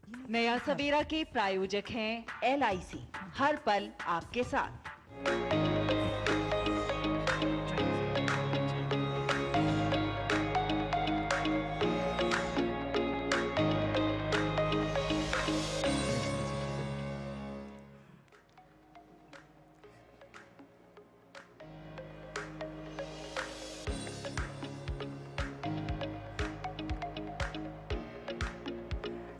नया सवेरा के प्रायोजक हैं LIC, हर पल आपके साथ।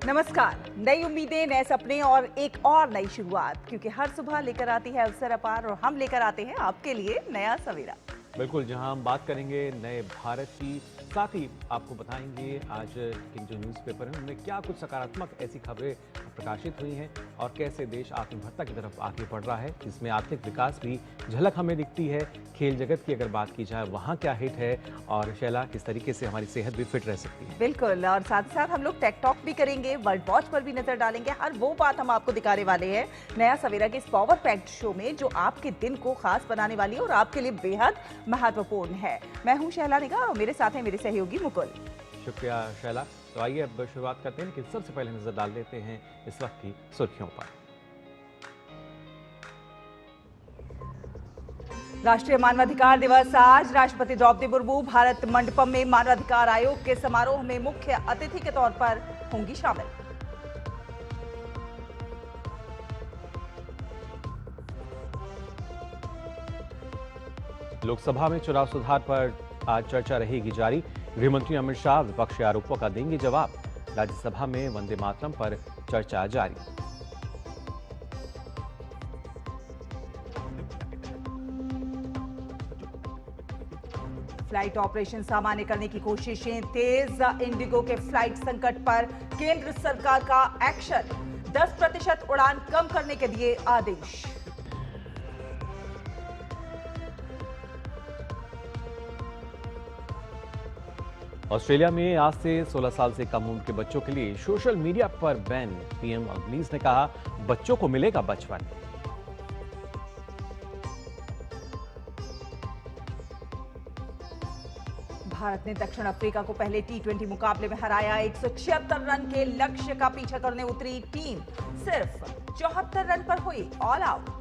नमस्कार। नई उम्मीदें, नए सपने और एक और नई शुरुआत, क्योंकि हर सुबह लेकर आती है अवसर अपार और हम लेकर आते हैं आपके लिए नया सवेरा। बिल्कुल, जहां हम बात करेंगे नए भारत की, साथ ही आपको बताएंगे आज के जो न्यूज़पेपर हैं उनमें क्या कुछ सकारात्मक ऐसी खबरें प्रकाशित हुई हैं और कैसे देश आत्मनिर्भरता की तरफ आगे बढ़ रहा है, जिसमें आर्थिक विकास भी झलक हमें दिखती है। खेल जगत की अगर बात की जाए वहाँ क्या हिट है और शैला किस तरीके से हमारी सेहत भी फिट रह सकती है। बिल्कुल, और साथ ही साथ हम लोग टेक टॉक भी करेंगे, वर्ल्ड वॉच पर भी नजर डालेंगे। हर वो बात हम आपको दिखाने वाले हैं नया सवेरा के इस पावर पैक्ड शो में, जो आपके दिन को खास बनाने वाली है और आपके लिए बेहद महत्वपूर्ण है। मैं हूँ शैला निगाह और मेरे साथ हैं मेरे सहयोगी मुकुल। शुक्रिया शैला। तो आइए अब शुरुआत करते हैं, लेकिन सबसे पहले नजर डाल देते हैं इस वक्त की सुर्खियों पर। राष्ट्रीय मानवाधिकार दिवस आज। राष्ट्रपति द्रौपदी मुर्मू भारत मंडपम में मानवाधिकार आयोग के समारोह में मुख्य अतिथि के तौर पर होंगी शामिल। लोकसभा में चुनाव सुधार पर आज चर्चा रहेगी जारी। गृहमंत्री अमित शाह विपक्षी आरोपों का देंगे जवाब। राज्यसभा में वंदे मातरम पर चर्चा जारी। फ्लाइट ऑपरेशन सामान्य करने की कोशिशें तेज। इंडिगो के फ्लाइट संकट पर केंद्र सरकार का एक्शन। 10% उड़ान कम करने के दिए आदेश। ऑस्ट्रेलिया में आज से 16 साल से कम उम्र के बच्चों के लिए सोशल मीडिया पर बैन। पीएम अल्बनीज ने कहा, बच्चों को मिलेगा बचपन। भारत ने दक्षिण अफ्रीका को पहले T20 मुकाबले में हराया। 176 रन के लक्ष्य का पीछा करने उतरी टीम सिर्फ 74 रन पर हुई ऑल आउट।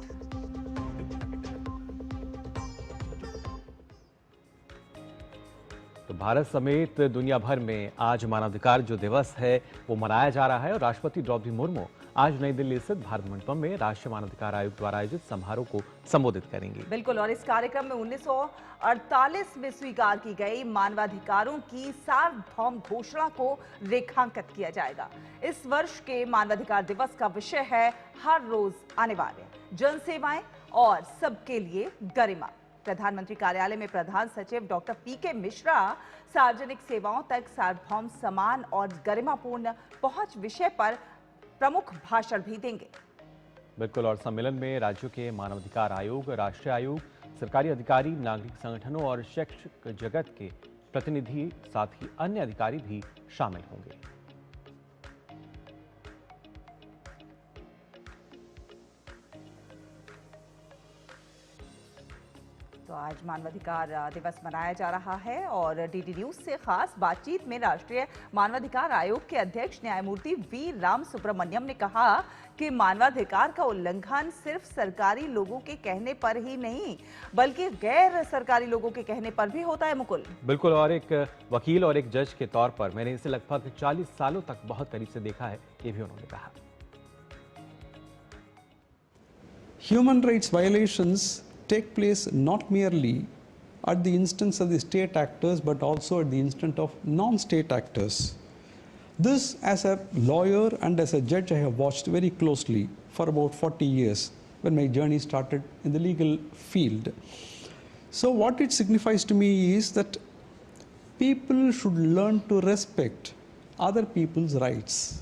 तो भारत समेत दुनिया भर में आज मानवाधिकार जो दिवस है वो मनाया जा रहा है और राष्ट्रपति द्रौपदी मुर्मू आज नई दिल्ली स्थित भारत मंडपम में राष्ट्रीय मानवाधिकार आयोग द्वारा आयोजित समारोह को संबोधित करेंगी। बिल्कुल, और इस कार्यक्रम में 1948 में स्वीकार की गई मानवाधिकारों की सार्वभौम घोषणा को रेखांकित किया जाएगा। इस वर्ष के मानवाधिकार दिवस का विषय है हर रोज अनिवार्य जन सेवाएं और सबके लिए गरिमा। प्रधानमंत्री कार्यालय में प्रधान सचिव डॉक्टर PK मिश्रा सार्वजनिक सेवाओं तक सार्वभौम समान और गरिमापूर्ण पहुंच विषय पर प्रमुख भाषण भी देंगे। बिल्कुल, और सम्मेलन में राज्यों के मानवाधिकार आयोग, राष्ट्रीय आयोग, सरकारी अधिकारी, नागरिक संगठनों और शैक्षिक जगत के प्रतिनिधि, साथ ही अन्य अधिकारी भी शामिल होंगे। तो आज मानवाधिकार दिवस मनाया जा रहा है और DD न्यूज से खास बातचीत में राष्ट्रीय मानवाधिकार आयोग के अध्यक्ष न्यायमूर्ति V राम सुब्रमण्यम ने कहा कि मानवाधिकार का उल्लंघन सिर्फ सरकारी लोगों के कहने पर ही नहीं बल्कि गैर सरकारी लोगों के कहने पर भी होता है। मुकुल, बिल्कुल, और एक वकील और एक जज के तौर पर मैंने इसे लगभग 40 सालों तक बहुत करीब से देखा है, ये भी उन्होंने कहा। Human rights violations take place not merely at the instance of the state actors but also at the instance of non-state actors. This, as a lawyer and as a judge, I have watched very closely for about 40 years when my journey started in the legal field. So what it signifies to me is that people should learn to respect other people's rights.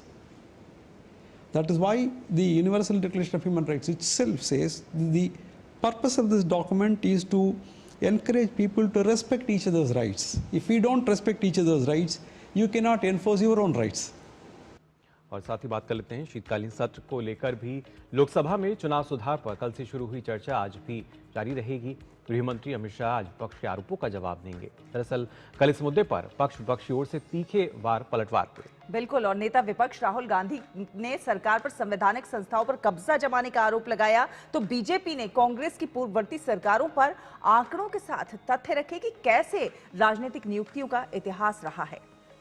That is why the Universal Declaration of Human Rights itself says the purpose of this document is to encourage people to respect each other's rights. If we don't respect each other's rights, you cannot enforce your own rights. और साथ ही बात कर लेते हैं शीतकालीन सत्र को लेकर भी लोकसभा में चुनाव सुधार पर कल से शुरू हुई चर्चा आज भी जारी रहेगी। गृह मंत्री अमित शाह आज विपक्ष के आरोपों का जवाब देंगे। दरअसल कल इस मुद्दे पर पक्ष विपक्ष की ओर से तीखे वार पलटवार हुए। बिल्कुल, और नेता विपक्ष राहुल गांधी ने सरकार पर संवैधानिक संस्थाओं पर कब्जा जमाने का आरोप लगाया, तो बीजेपी ने कांग्रेस की पूर्ववर्ती सरकारों पर आंकड़ों के साथ तथ्य रखे कि कैसे राजनीतिक नियुक्तियों का इतिहास रहा है।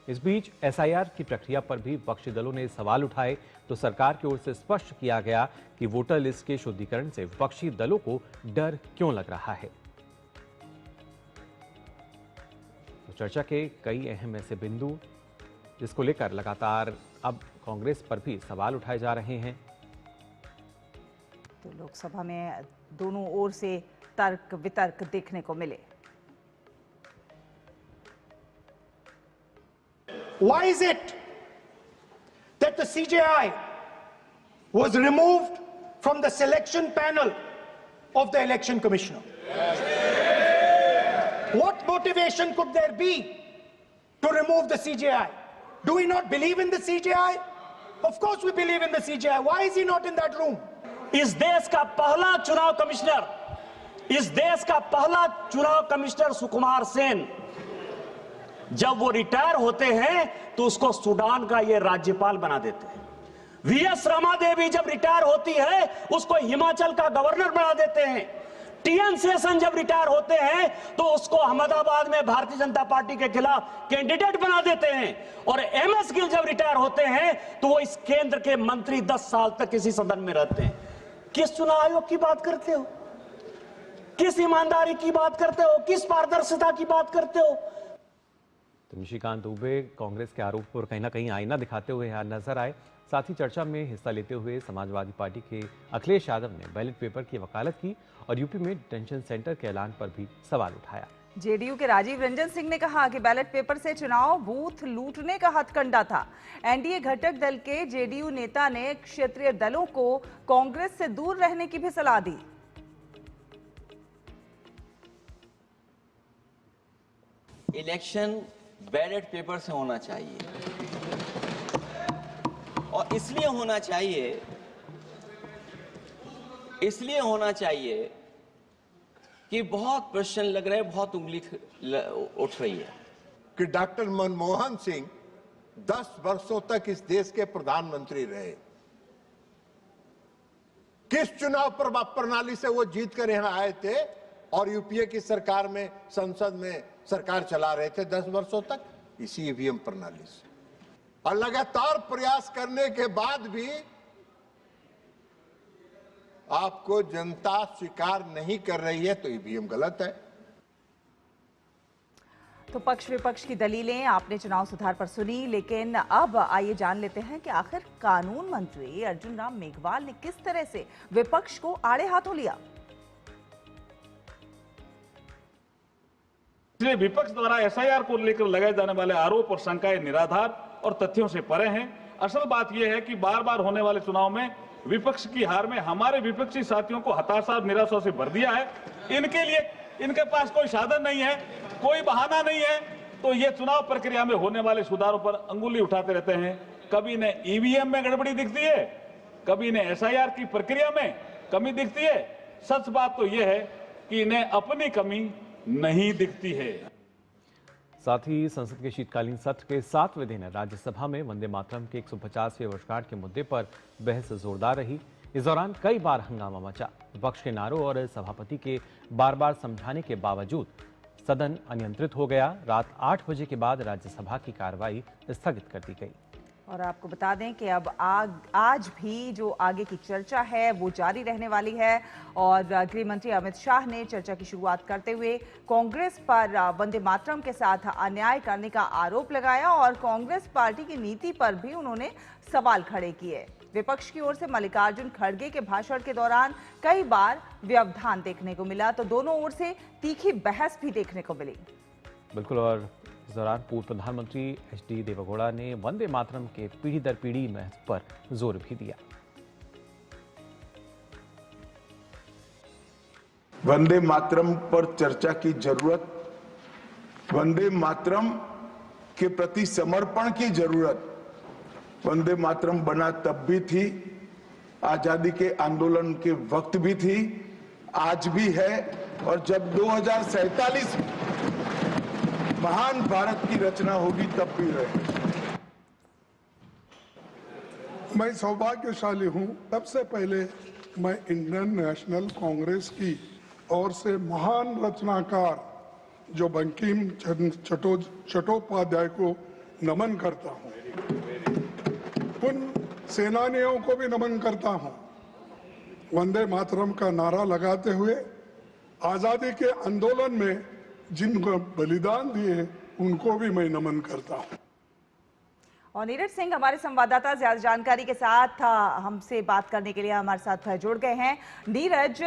इस बीच एसआईआर की प्रक्रिया पर भी विपक्षी दलों ने सवाल उठाए, तो सरकार की ओर से स्पष्ट किया गया कि वोटर लिस्ट के शुद्धिकरण से विपक्षी दलों को डर क्यों लग रहा है। तो चर्चा के कई अहम ऐसे बिंदु जिसको लेकर लगातार अब कांग्रेस पर भी सवाल उठाए जा रहे हैं। तो लोकसभा में दोनों ओर से तर्क वितर्क देखने को मिले। Why is it that the CJI was removed from the selection panel of the election commissioner? What motivation could there be to remove the CJI? Do we not believe in the CJI? Of course we believe in the CJI. Why is he not in that room? इस देश का पहला चुनाव commissioner Sukumar Sen जब वो retire होते हैं तो उसको सूडान का ये राज्यपाल बना देते हैं। वीएस रमा देवी जब रिटायर होती है उसको हिमाचल का गवर्नर बना देते हैं। टीएन शेषन जब रिटायर होते हैं तो उसको अहमदाबाद में भारतीय जनता पार्टी के खिलाफ कैंडिडेट बना देते हैं। और एमएस गिल जब रिटायर होते हैं तो वो इस केंद्र के मंत्री 10 साल तक इसी सदन में रहते हैं। किस चुनाव आयोग की बात करते हो? किस ईमानदारी की बात करते हो? किस पारदर्शिता की बात करते हो? तो निशिकांत दुबे कांग्रेस के आरोप पर कहीं ना कहीं आईना दिखाते हुए यहाँ नजर आए। साथ ही चर्चा में हिस्सा लेते हुए समाजवादी पार्टी के अखिलेश यादव ने बैलेट पेपर की वकालत की और यूपी में डिटेंशन सेंटर के ऐलान पर भी सवाल उठाया। जेडीयू के राजीव रंजन सिंह ने कहा कि बैलेट पेपर से चुनाव बूथ लूटने का हथकंडा था। एनडीए घटक दल के जेडीयू नेता ने क्षेत्रीय दलों को कांग्रेस से दूर रहने की भी सलाह दी। इलेक्शन बैलेट पेपर से होना चाहिए और इसलिए होना चाहिए कि बहुत प्रश्न लग रहे हैं, बहुत उंगली उठ रही है कि डॉक्टर मनमोहन सिंह 10 वर्षों तक इस देश के प्रधानमंत्री रहे। किस चुनाव प्रणाली से वो जीत कर यहां आए थे और यूपीए की सरकार में संसद में सरकार चला रहे थे 10 वर्षों तक? इसी ईवीएम प्रणाली से। और लगातार प्रयास करने के बाद भी आपको जनता स्वीकार नहीं कर रही है तो ईवीएम गलत है। तो पक्ष विपक्ष की दलीलें आपने चुनाव सुधार पर सुनी, लेकिन अब आइए जान लेते हैं कि आखिर कानून मंत्री अर्जुन राम मेघवाल ने किस तरह से विपक्ष को आड़े हाथों लिया। इसलिए विपक्ष द्वारा एसआईआर को लेकर लगाए जाने वाले आरोप और शंकाएं निराधार और तथ्यों से परे हैं। असल बात यह है कि बार बार होने वाले चुनाव में विपक्ष की हार में हमारे विपक्षी साथियों को हताशा और निराशा से भर दिया है। इनके लिए इनके पास कोई साधन नहीं है, कोई बहाना नहीं है, तो ये चुनाव प्रक्रिया में होने वाले सुधारों पर अंगुली उठाते रहते हैं। कभी इन्हें ईवीएम में गड़बड़ी दिखती है, कभी इन्हें एसआईआर की प्रक्रिया में कमी दिखती है। सच बात तो यह है कि इन्हें अपनी कमी नहीं दिखती है। साथ ही संसद के शीतकालीन सत्र के 7वें दिन राज्यसभा में वंदे मातरम के 150वें वर्षगांठ के मुद्दे पर बहस जोरदार रही। इस दौरान कई बार हंगामा मचा। विपक्ष के नारों और सभापति के बार बार समझाने के बावजूद सदन अनियंत्रित हो गया। रात 8 बजे के बाद राज्यसभा की कार्रवाई स्थगित कर दी गई। और आपको बता दें कि अब आज भी जो आगे की चर्चा है वो जारी रहने वाली है। और गृह मंत्री अमित शाह ने चर्चा की शुरुआत करते हुए कांग्रेस पर वंदे मातरम के साथ अन्याय करने का आरोप लगाया और कांग्रेस पार्टी की नीति पर भी उन्होंने सवाल खड़े किए। विपक्ष की ओर से मल्लिकार्जुन खड़गे के भाषण के दौरान कई बार व्यवधान देखने को मिला, तो दोनों ओर से तीखी बहस भी देखने को मिली। बिल्कुल। और इस दौरान पूर्व प्रधानमंत्री एचडी देवेगौड़ा ने वंदे मातरम के पीढ़ी दर पीढ़ी महत्व पर जोर भी दिया। वंदे मातरम पर चर्चा की जरूरत, वंदे मातरम के प्रति समर्पण की जरूरत वंदे मातरम बना तब भी थी, आजादी के आंदोलन के वक्त भी थी, आज भी है, और जब 2047 महान भारत की रचना होगी तब भी रहेगी। मैं सौभाग्यशाली हूं, सबसे पहले मैं इंडियन नेशनल कांग्रेस की ओर से महान रचनाकार जो बंकिम चट्टोपाध्याय को नमन करता हूं। उन सेनानियों को भी नमन करता हूं, वंदे मातरम का नारा लगाते हुए आजादी के आंदोलन में जिनको बलिदान दिए उनको भी मैं नमन करता हूं। और नीरज सिंह हमारे संवाददाता ज्यादा जानकारी के साथ हमसे बात करने के लिए हमारे साथ जुड़ गए हैं। नीरज,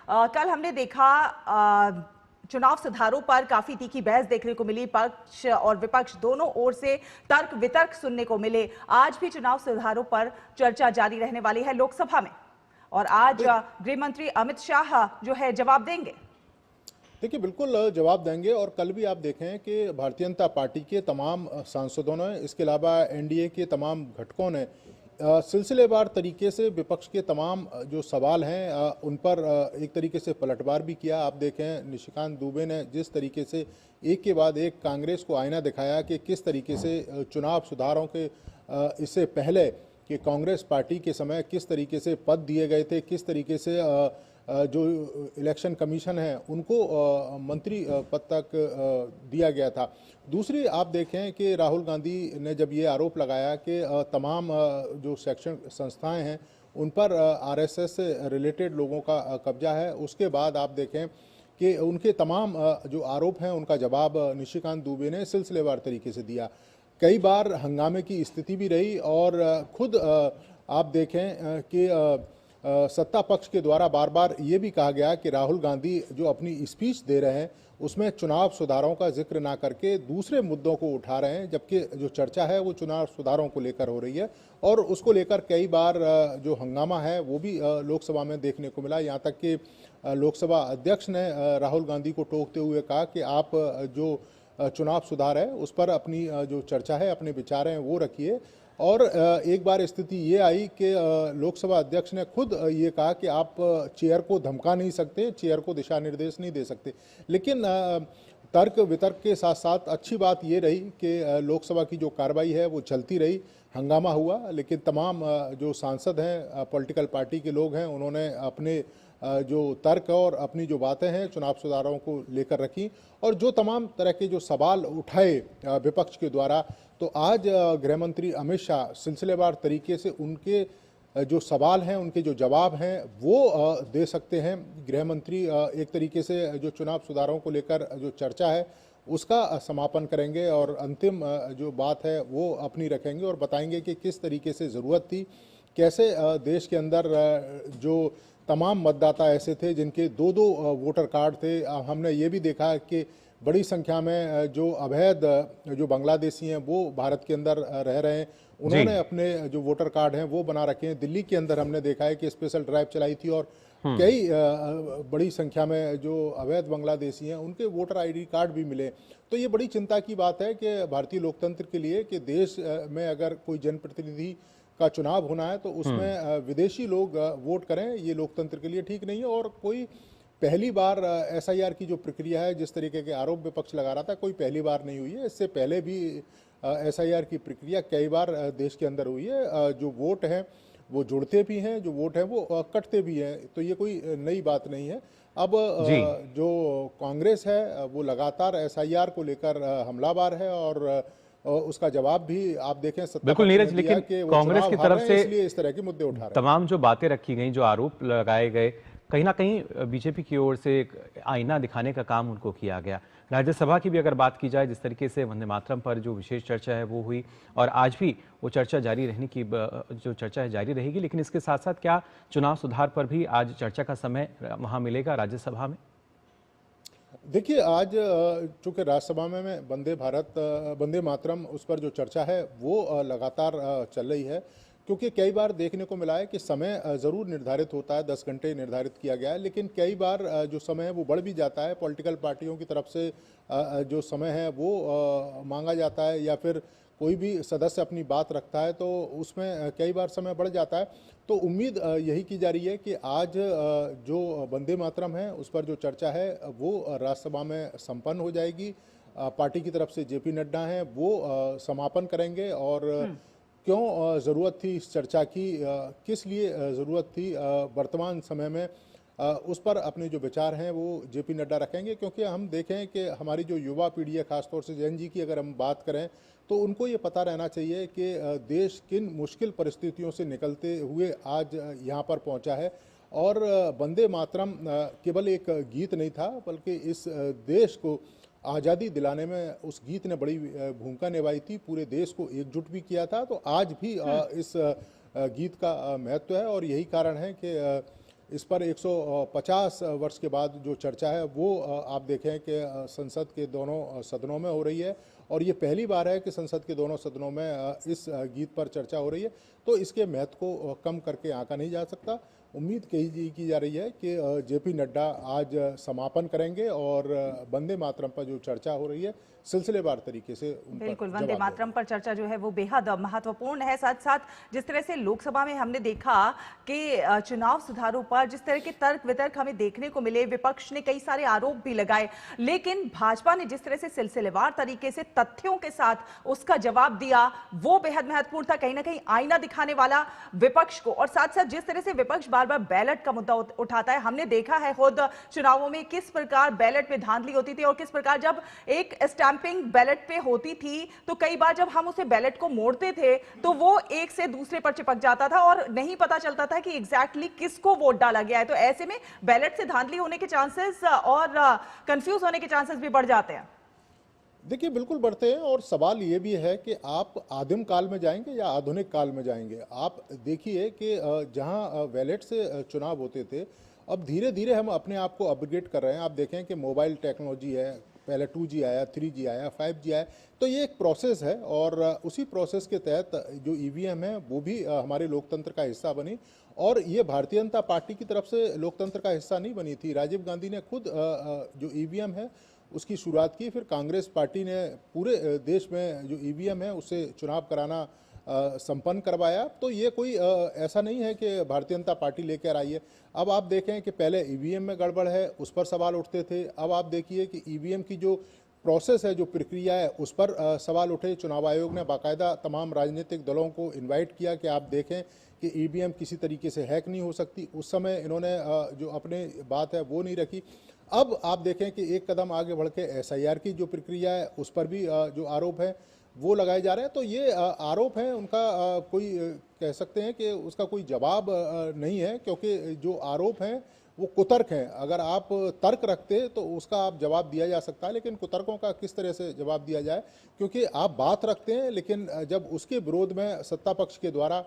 कल हमने देखा चुनाव सुधारों पर काफी तीखी बहस देखने को मिली, पक्ष और विपक्ष दोनों ओर से तर्क वितर्क सुनने को मिले। आज भी चुनाव सुधारों पर चर्चा जारी रहने वाली है लोकसभा में, और आज गृह मंत्री अमित शाह जो है जवाब देंगे। देखिए, बिल्कुल जवाब देंगे। और कल भी आप देखें कि भारतीय जनता पार्टी के तमाम सांसदों ने, इसके अलावा एनडीए के तमाम घटकों ने सिलसिलेवार तरीके से विपक्ष के तमाम जो सवाल हैं उन पर एक तरीके से पलटवार भी किया। आप देखें, निशिकांत दुबे ने जिस तरीके से एक के बाद एक कांग्रेस को आईना दिखाया कि किस तरीके से चुनाव सुधारों के इससे पहले कि कांग्रेस पार्टी के समय किस तरीके से पद दिए गए थे, किस तरीके से जो इलेक्शन कमीशन है उनको मंत्री पद तक दिया गया था। दूसरी आप देखें कि राहुल गांधी ने जब ये आरोप लगाया कि तमाम जो शैक्षणिक संस्थाएं हैं उन पर आरएसएस से रिलेटेड लोगों का कब्जा है, उसके बाद आप देखें कि उनके तमाम जो आरोप हैं उनका जवाब निशिकांत दुबे ने सिलसिलेवार तरीके से दिया। कई बार हंगामे की स्थिति भी रही और खुद आप देखें कि सत्ता पक्ष के द्वारा बार बार ये भी कहा गया कि राहुल गांधी जो अपनी स्पीच दे रहे हैं उसमें चुनाव सुधारों का जिक्र ना करके दूसरे मुद्दों को उठा रहे हैं, जबकि जो चर्चा है वो चुनाव सुधारों को लेकर हो रही है। और उसको लेकर कई बार जो हंगामा है वो भी लोकसभा में देखने को मिला। यहाँ तक कि लोकसभा अध्यक्ष ने राहुल गांधी को टोकते हुए कहा कि आप जो चुनाव सुधार है उस पर अपनी जो चर्चा है, अपने विचार हैं वो रखिए। और एक बार स्थिति ये आई कि लोकसभा अध्यक्ष ने खुद ये कहा कि आप चेयर को धमका नहीं सकते, चेयर को दिशा निर्देश नहीं दे सकते। लेकिन तर्क वितर्क के साथ साथ अच्छी बात ये रही कि लोकसभा की जो कार्रवाई है वो चलती रही, हंगामा हुआ, लेकिन तमाम जो सांसद हैं, पॉलिटिकल पार्टी के लोग हैं, उन्होंने अपने जो तर्क और अपनी जो बातें हैं चुनाव सुधारों को लेकर रखी। और जो तमाम तरह के जो सवाल उठाए विपक्ष के द्वारा, तो आज गृह मंत्री अमित शाह सिलसिलेवार तरीके से उनके जो सवाल हैं, उनके जो जवाब हैं वो दे सकते हैं। गृह मंत्री एक तरीके से जो चुनाव सुधारों को लेकर जो चर्चा है उसका समापन करेंगे और अंतिम जो बात है वो अपनी रखेंगे और बताएंगे कि किस तरीके से ज़रूरत थी, कैसे देश के अंदर जो तमाम मतदाता ऐसे थे जिनके दो वोटर कार्ड थे। हमने ये भी देखा कि बड़ी संख्या में जो अवैध जो बांग्लादेशी हैं वो भारत के अंदर रह रहे हैं, उन्होंने अपने जो वोटर कार्ड हैं वो बना रखे हैं। दिल्ली के अंदर हमने देखा है कि स्पेशल ड्राइव चलाई थी और कई बड़ी संख्या में जो अवैध बांग्लादेशी हैं उनके वोटर आईडी कार्ड भी मिले। तो ये बड़ी चिंता की बात है कि भारतीय लोकतंत्र के लिए कि देश में अगर कोई जनप्रतिनिधि का चुनाव होना है तो उसमें विदेशी लोग वोट करें, ये लोकतंत्र के लिए ठीक नहीं है। और कोई पहली बार एसआईआर की जो प्रक्रिया है, जिस तरीके के आरोप विपक्ष लगा रहा था, कोई पहली बार नहीं हुई है। इससे पहले भी एसआईआर की प्रक्रिया कई बार देश के अंदर हुई है। जो वोट हैं वो जुड़ते भी हैं, जो वोट हैं वो कटते भी हैं, तो ये कोई नई बात नहीं है। अब जो कांग्रेस है वो लगातार एसआईआर को लेकर हमलावर है और उसका जवाब भी आप देखें बिल्कुल नीरज, लेकिन कांग्रेस की तरफ से इसलिए इस तरह के मुद्दे उठा रहे हैं। तमाम जो बातें रखी गई, जो आरोप लगाए गए, कहीं ना कहीं बीजेपी की ओर से एक आईना दिखाने का काम उनको किया गया। राज्यसभा की भी अगर बात की जाए, जिस तरीके से वंदे मातरम पर जो विशेष चर्चा है वो हुई और आज भी वो चर्चा जारी रहने की जो चर्चा है जारी रहेगी, लेकिन इसके साथ साथ क्या चुनाव सुधार पर भी आज चर्चा का समय वहां मिलेगा राज्यसभा में? देखिए, आज चूंकि राज्यसभा में वंदे मातरम उस पर जो चर्चा है वो लगातार चल रही है, क्योंकि कई बार देखने को मिला है कि समय ज़रूर निर्धारित होता है, 10 घंटे निर्धारित किया गया है, लेकिन कई बार जो समय है वो बढ़ भी जाता है। पॉलिटिकल पार्टियों की तरफ से जो समय है वो मांगा जाता है, या फिर कोई भी सदस्य अपनी बात रखता है तो उसमें कई बार समय बढ़ जाता है। तो उम्मीद यही की जा रही है कि आज जो वंदे मातरम है उस पर जो चर्चा है वो राज्यसभा में संपन्न हो जाएगी। पार्टी की तरफ से जेपी नड्डा हैं वो समापन करेंगे और क्यों ज़रूरत थी इस चर्चा की, किस लिए ज़रूरत थी वर्तमान समय में, उस पर अपने जो विचार हैं वो जेपी नड्डा रखेंगे। क्योंकि हम देखें कि हमारी जो युवा पीढ़ी है, खासतौर से जैन जी की अगर हम बात करें तो उनको ये पता रहना चाहिए कि देश किन मुश्किल परिस्थितियों से निकलते हुए आज यहाँ पर पहुँचा है। और वंदे मातरम केवल एक गीत नहीं था, बल्कि इस देश को आज़ादी दिलाने में उस गीत ने बड़ी भूमिका निभाई थी, पूरे देश को एकजुट भी किया था। तो आज भी इस गीत का महत्व है और यही कारण है कि इस पर 150 वर्ष के बाद जो चर्चा है वो आप देखें कि संसद के दोनों सदनों में हो रही है और ये पहली बार है कि संसद के दोनों सदनों में इस गीत पर चर्चा हो रही है। तो इसके महत्व को कम करके आंका नहीं जा सकता। उम्मीद की जा रही है कि जेपी नड्डा आज समापन करेंगे और वंदे मातरम पर जो चर्चा हो रही है सिलसिलेवार तरीके से बिल्कुल वंदे मातरम पर चर्चा जो है वो बेहद महत्वपूर्ण है। साथ साथ जिस तरह से लोकसभा में हमने देखा कि चुनाव सुधारों पर जिस तरह के तर्क वितर्क हमें देखने को मिले, विपक्ष ने कई सारे आरोप भी लगाए, लेकिन भाजपा ने जिस तरह से सिलसिलेवार तरीके से तथ्यों के साथ उसका जवाब दिया वो बेहद महत्वपूर्ण था। कहीं ना कहीं आईना दिखाने वाला विपक्ष को, और साथ साथ जिस तरह से विपक्ष बार बार बैलेट का मुद्दा उठाता है, हमने देखा है खुद चुनावों में किस प्रकार बैलेट में धांधली होती थी और किस प्रकार जब एक स्टैंपिंग बैलेट पे होती थी तो कई बार जब हम उसे बैलेट को मोड़ते थे तो वो एक से दूसरे पर चिपक जाता था और नहीं पता चलता था कि एग्जैक्टली किसको वोट डाला गया है। तो ऐसे में बैलेट से धांधली होने के चांसेस और कंफ्यूज होने के चांसेस भी बढ़ जाते हैं। देखिए बिल्कुल बढ़ते हैं और सवाल ये भी है कि आप आदिम काल में जाएंगे या आधुनिक काल में जाएंगे। आप देखिए कि जहां बैलेट से चुनाव होते थे अब धीरे धीरे हम अपने आप को अपग्रेड कर रहे हैं। आप देखें कि मोबाइल टेक्नोलॉजी है, पहले 2G आया, 3G आया, 5G आया, तो ये एक प्रोसेस है और उसी प्रोसेस के तहत जो EVM है वो भी हमारे लोकतंत्र का हिस्सा बनी। और ये भारतीय जनता पार्टी की तरफ से लोकतंत्र का हिस्सा नहीं बनी थी। राजीव गांधी ने खुद जो EVM है उसकी शुरुआत की, फिर कांग्रेस पार्टी ने पूरे देश में जो EVM है उससे चुनाव कराना संपन्न करवाया। तो ये कोई ऐसा नहीं है कि भारतीय जनता पार्टी लेकर आई है। अब आप देखें कि पहले EVM में गड़बड़ है उस पर सवाल उठते थे, अब आप देखिए कि EVM की जो प्रोसेस है, जो प्रक्रिया है, उस पर सवाल उठे। चुनाव आयोग ने बाकायदा तमाम राजनीतिक दलों को इनवाइट किया कि आप देखें कि EVM किसी तरीके से हैक नहीं हो सकती। उस समय इन्होंने जो अपने बात है वो नहीं रखी। अब आप देखें कि एक कदम आगे बढ़ के SIR की जो प्रक्रिया है उस पर भी जो आरोप है वो लगाए जा रहे हैं। तो ये आरोप हैं, उनका कोई कह सकते हैं कि उसका कोई जवाब नहीं है, क्योंकि जो आरोप हैं वो कुतर्क हैं। अगर आप तर्क रखते तो उसका आप जवाब दिया जा सकता है, लेकिन कुतर्कों का किस तरह से जवाब दिया जाए, क्योंकि आप बात रखते हैं लेकिन जब उसके विरोध में सत्ता पक्ष के द्वारा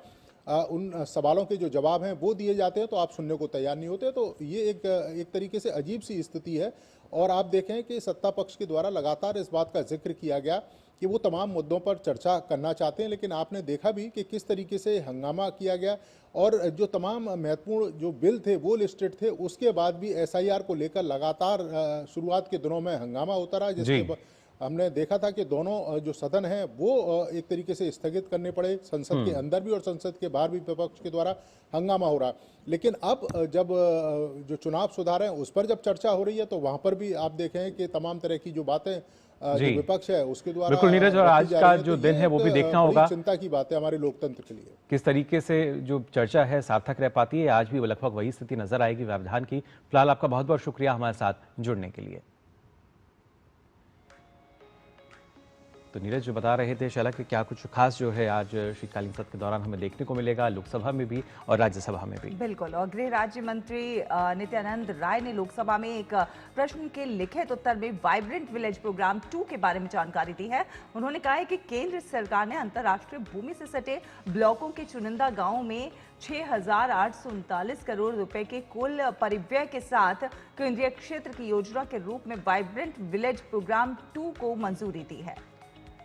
उन सवालों के जो जवाब हैं वो दिए जाते हैं तो आप सुनने को तैयार नहीं होते। तो ये एक तरीके से अजीब सी स्थिति है। और आप देखें कि सत्ता पक्ष के द्वारा लगातार इस बात का जिक्र किया गया कि वो तमाम मुद्दों पर चर्चा करना चाहते हैं, लेकिन आपने देखा भी कि किस तरीके से हंगामा किया गया और जो तमाम महत्वपूर्ण जो बिल थे वो लिस्टेड थे, उसके बाद भी SIR को लेकर लगातार शुरुआत के दिनों में हंगामा होता रहा, जिसके हमने देखा था कि दोनों जो सदन हैं वो एक तरीके से स्थगित करने पड़े, संसद के अंदर भी और संसद के बाहर भी विपक्ष के द्वारा हंगामा हो रहा। लेकिन अब जब जो चुनाव सुधार है उस पर जब चर्चा हो रही है तो वहां पर भी आप देखें कि तमाम तरह की जो बातें जो विपक्ष है उसके द्वारा बिल्कुल नीरज, और आज का जो दिन है वो भी देखना होगा, चिंता की बात है हमारे लोकतंत्र के लिए किस तरीके से जो चर्चा है सार्थक रह पाती है। आज भी लगभग वही स्थिति नजर आएगी व्यवधान की। फिलहाल आपका बहुत बहुत शुक्रिया हमारे साथ जुड़ने के लिए। तो नीरज जो बता रहे थे शैला कि क्या कुछ खास जो है आज शीतकालीन सत्र के दौरान हमें देखने को मिलेगा, लोकसभा में भी और राज्यसभा में भी। बिल्कुल, और गृह राज्य मंत्री नित्यानंद राय ने लोकसभा में एक प्रश्न के लिखित उत्तर में वाइब्रेंट विलेज प्रोग्राम 2 के बारे में जानकारी दी है। उन्होंने कहा है कि केंद्र सरकार ने अंतर्राष्ट्रीय भूमि से सटे ब्लॉकों के चुनिंदा गाँवों में 6,839 करोड़ रुपए के कुल परिव्यय के साथ केंद्रीय क्षेत्र की योजना के रूप में वाइब्रेंट विलेज प्रोग्राम 2 को मंजूरी दी है।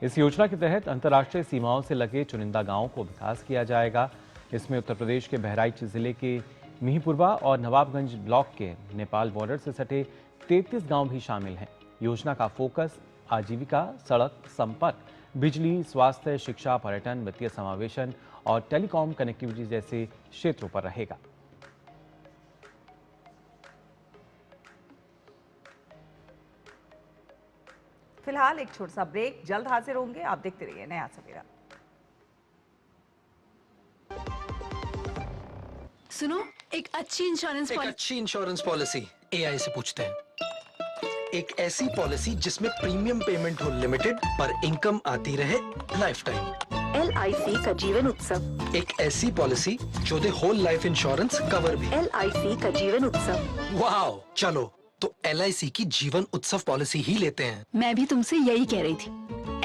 इस योजना के तहत अंतर्राष्ट्रीय सीमाओं से लगे चुनिंदा गांवों को विकास किया जाएगा। इसमें उत्तर प्रदेश के बहराइच जिले के मिहींपुरवा और नवाबगंज ब्लॉक के नेपाल बॉर्डर से सटे 33 गांव भी शामिल हैं। योजना का फोकस आजीविका, सड़क संपर्क, बिजली, स्वास्थ्य, शिक्षा, पर्यटन, वित्तीय समावेशन और टेलीकॉम कनेक्टिविटी जैसे क्षेत्रों पर रहेगा। फिलहाल एक छोटा सा ब्रेक, जल्द हाजिर होंगे। आप देखते रहिए नया सवेरा। सुनो, एक अच्छी इंश्योरेंस पॉलिसी एआई से पूछते हैं। एक ऐसी पॉलिसी जिसमें प्रीमियम पेमेंट हो लिमिटेड पर इनकम आती रहे लाइफ टाइम। LIC का जीवन उत्सव। एक ऐसी पॉलिसी जो दे होल लाइफ इंश्योरेंस कवर भी। LIC का जीवन उत्सव। वाओ, चलो तो LIC की जीवन उत्सव पॉलिसी ही लेते हैं। मैं भी तुमसे यही कह रही थी,